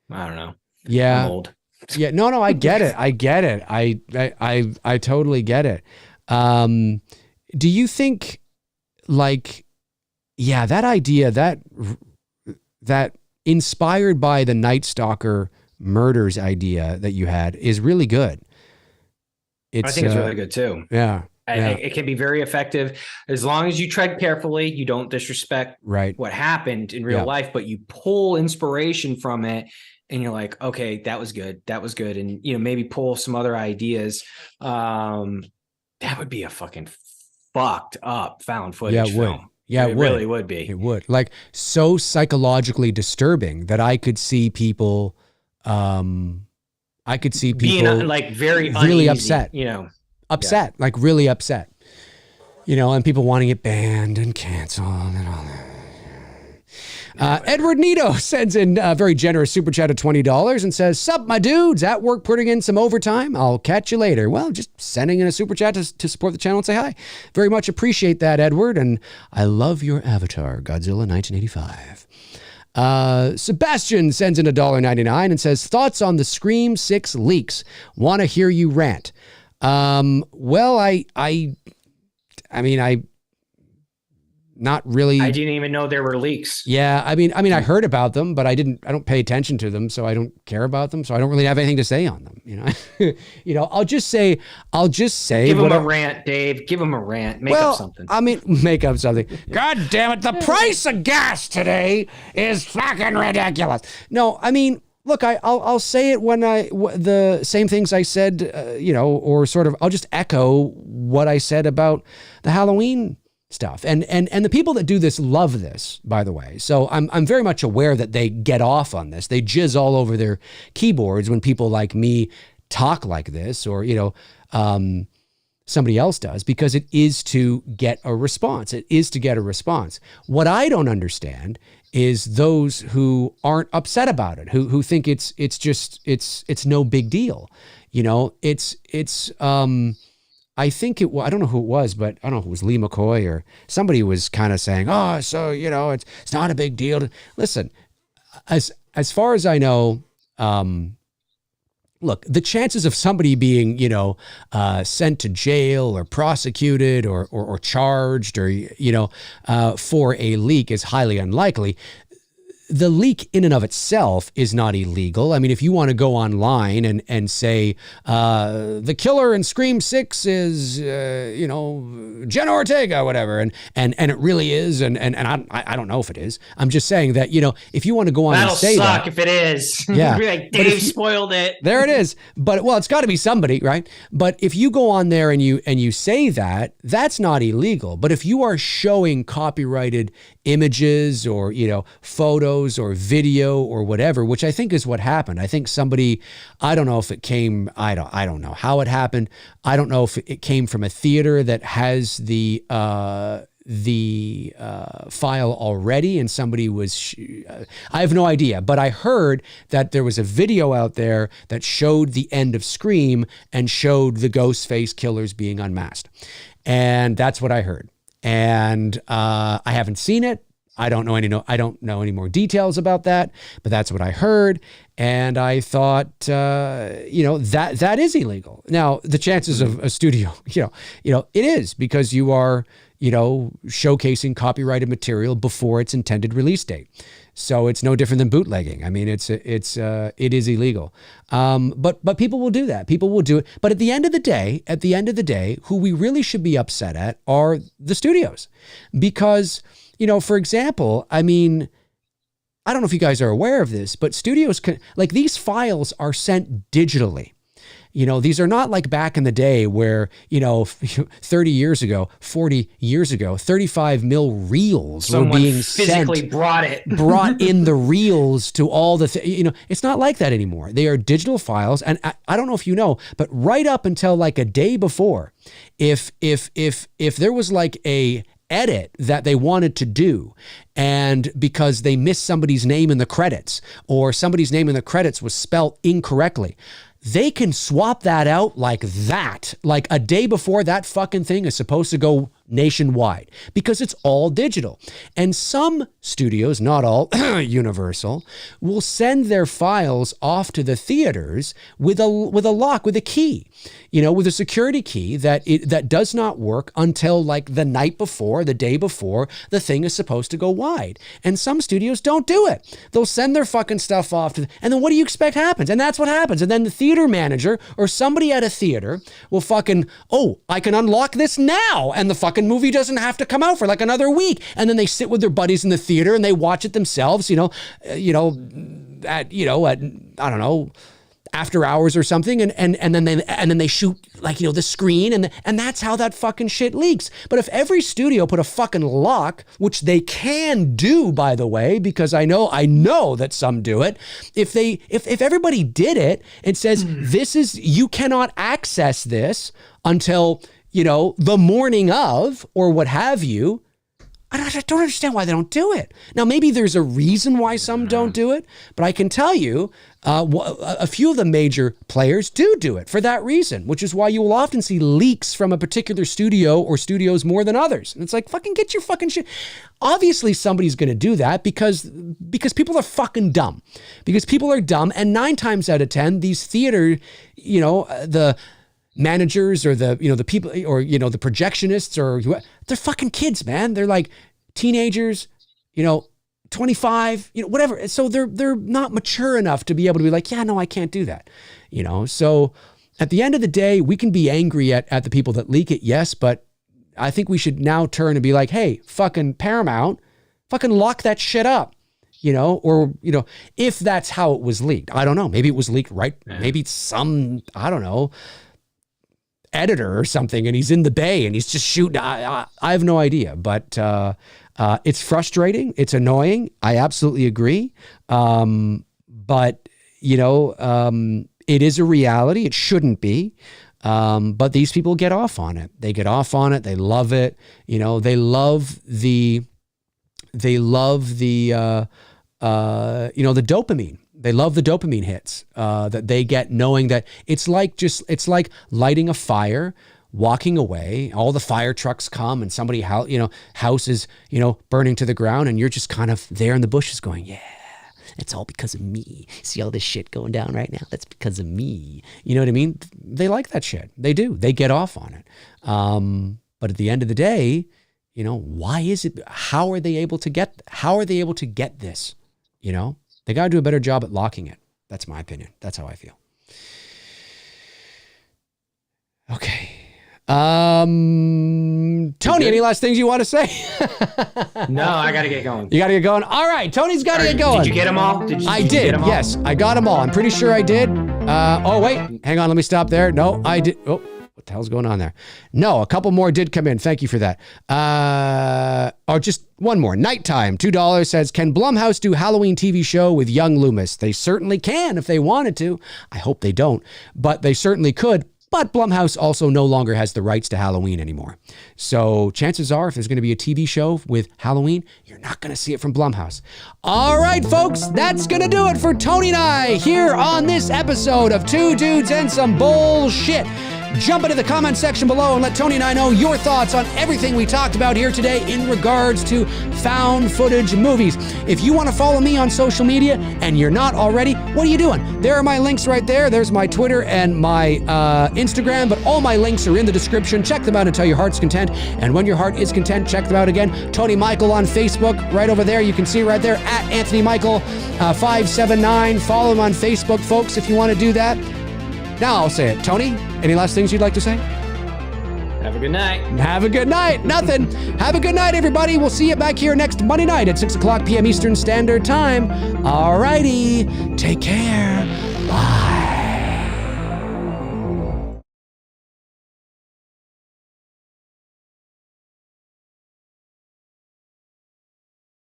I don't know. Yeah. I'm old. Yeah. No, I get it. I get it. I totally get it. Do you think like, yeah, that idea that inspired by the Night Stalker murders idea that you had is really good. I think it's really good too. Yeah. It can be very effective as long as you tread carefully. You don't disrespect what happened in real life, but you pull inspiration from it and you're like, okay, that was good. That was good. And, you know, maybe pull some other ideas. That would be a fucking fucked up found footage film. Yeah, it really would be. It would. Like so psychologically disturbing that I could see people, being like very really uneasy, upset, like really upset, and people wanting it banned and canceled and all that. Edward Nito sends in a very generous super chat of $20 and says, "Sup, my dudes, at work putting in some overtime. I'll catch you later." Well, just sending in a super chat to support the channel and say hi. Very much appreciate that, Edward. And I love your avatar, Godzilla 1985. Sebastian sends in $1.99 and says, "Thoughts on the Scream 6 leaks. Want to hear you rant." Well, I not really. I didn't even know there were leaks. Yeah. I mean, I heard about them, but I don't pay attention to them. So I don't care about them. So I don't really have anything to say on them. I'll just say, give them a rant, Dave, give them a rant, make up something. Make up something. God damn it. The price of gas today is fucking ridiculous. No, I mean, look, I'll say it when the same things I said, or sort of, I'll just echo what I said about the Halloween stuff. And the people that do this love this, by the way. So I'm very much aware that they get off on this. They jizz all over their keyboards when people like me talk like this, or, somebody else does, because it is to get a response. It is to get a response. What I don't understand is those who aren't upset about it, who think it's no big deal. I think I don't know who it was, but I don't know if it was Lee McCoy or somebody was kind of saying, "Oh, so, it's not a big deal." Listen, as far as I know, look, the chances of somebody being, sent to jail or prosecuted or charged or, for a leak is highly unlikely. The leak in and of itself is not illegal. I mean, if you want to go online and say, the killer in Scream 6 is, Jenna Ortega, whatever, and it really is, and I don't know if it is. I'm just saying that, if you want to go on and say that. That'll suck if it is. Yeah. Be like, Dave spoiled it. There it is. But, well, it's got to be somebody, right? But if you go on there and you say that, that's not illegal. But if you are showing copyrighted images or, photos or video or whatever, which I think is what happened. I think somebody, I don't know if it came, I don't know how it happened. I don't know if it came from a theater that has the file already and somebody was, I have no idea, but I heard that there was a video out there that showed the end of Scream and showed the Ghostface killers being unmasked. And that's what I heard. And I haven't seen it. I don't know any more details about that, but that's what I heard. And I thought, that is illegal. Now, the chances of a studio, it is, because you are, showcasing copyrighted material before its intended release date. So it's no different than bootlegging. I mean, it is illegal. But people will do that. People will do it. But at the end of the day, who we really should be upset at are the studios, because, for example, I mean, I don't know if you guys are aware of this, but studios these files are sent digitally. These are not like back in the day where, 30 years ago, 40 years ago, 35 mil reels were being physically brought in the reels to all the, it's not like that anymore. They are digital files. And I don't know if you know, but right up until like a day before, if there was like a edit that they wanted to do, and because they missed somebody's name in the credits, or somebody's name in the credits was spelt incorrectly, they can swap that out like that. Like a day before that fucking thing is supposed to go nationwide because it's all digital. And some studios, not all, Universal, will send their files off to the theaters with a lock, with a key, with a security key that does not work until like the night before, the day before the thing is supposed to go wide. And some studios don't do it. They'll send their fucking stuff off and then what do you expect happens? And that's what happens. And then the theater manager or somebody at a theater will fucking, I can unlock this now. And the fucking movie doesn't have to come out for like another week. And then they sit with their buddies in the theater and they watch it themselves, at I don't know, after hours or something, and then they shoot like the screen, and that's how that fucking shit leaks. But if every studio put a fucking lock, which they can do, by the way, because I know that some do it. If everybody did it, it says you cannot access this until the morning of or what have you. I don't understand why they don't do it. Now, maybe there's a reason why some don't do it, but I can tell you a few of the major players do it for that reason, which is why you will often see leaks from a particular studio or studios more than others. And it's like, fucking get your fucking shit. Obviously, somebody's going to do that because people are fucking dumb. Because people are dumb, and 9 times out of 10, these theater, the managers or the people or the projectionists or they're fucking kids, man. They're like teenagers, 25, whatever. So they're not mature enough to be able to be like, yeah, no, I can't do that. So at the end of the day, we can be angry at the people that leak it, yes, but I think we should now turn and be like, hey, fucking Paramount, fucking lock that shit up. If that's how it was leaked. I don't know. Maybe it was leaked right. Yeah. Maybe some, I don't know, editor or something, and he's in the bay and he's just shooting. I have no idea, but it's frustrating. It's annoying. I absolutely agree. But it is a reality. It shouldn't be. But these people get off on it. They get off on it. They love it. They love the dopamine. They love the dopamine hits that they get, knowing that it's like lighting a fire, walking away. All the fire trucks come, and somebody house is burning to the ground, and you're just kind of there in the bushes, going, yeah, it's all because of me. See all this shit going down right now? That's because of me. You know what I mean? They like that shit. They do. They get off on it. But at the end of the day, why is it? How are they able to get this? They got to do a better job at locking it. That's my opinion. That's how I feel. Okay. Tony, any last things you want to say? No, I got to get going. You got to get going? All right, Tony's got to get going. Did you get them all? I did, yes. I got them all. I'm pretty sure I did. Wait. Hang on, let me stop there. No, I did. Oh, what the hell's going on there? No, a couple more did come in. Thank you for that. Just one more. Nighttime, $2 says, can Blumhouse do Halloween TV show with young Loomis? They certainly can if they wanted to. I hope they don't, but they certainly could. But Blumhouse also no longer has the rights to Halloween anymore. So chances are, if there's going to be a TV show with Halloween, you're not going to see it from Blumhouse. All right, folks, that's going to do it for Tony and I here on this episode of Two Dudes and Some Bullshit. Jump into the comment section below and let Tony and I know your thoughts on everything we talked about here today in regards to found footage movies. If you want to follow me on social media and you're not already, what are you doing? There are my links right there. There's my Twitter and my Instagram, but all my links are in the description. Check them out until your heart's content. And when your heart is content, check them out again. Tony Michael on Facebook, right over there. You can see right there at Anthony Michael 579. Follow him on Facebook, folks, if you want to do that. Now I'll say it. Tony, any last things you'd like to say? Have a good night. Have a good night. Nothing. Have a good night, everybody. We'll see you back here next Monday night at 6:00 p.m. Eastern Standard Time. All righty. Take care. Bye.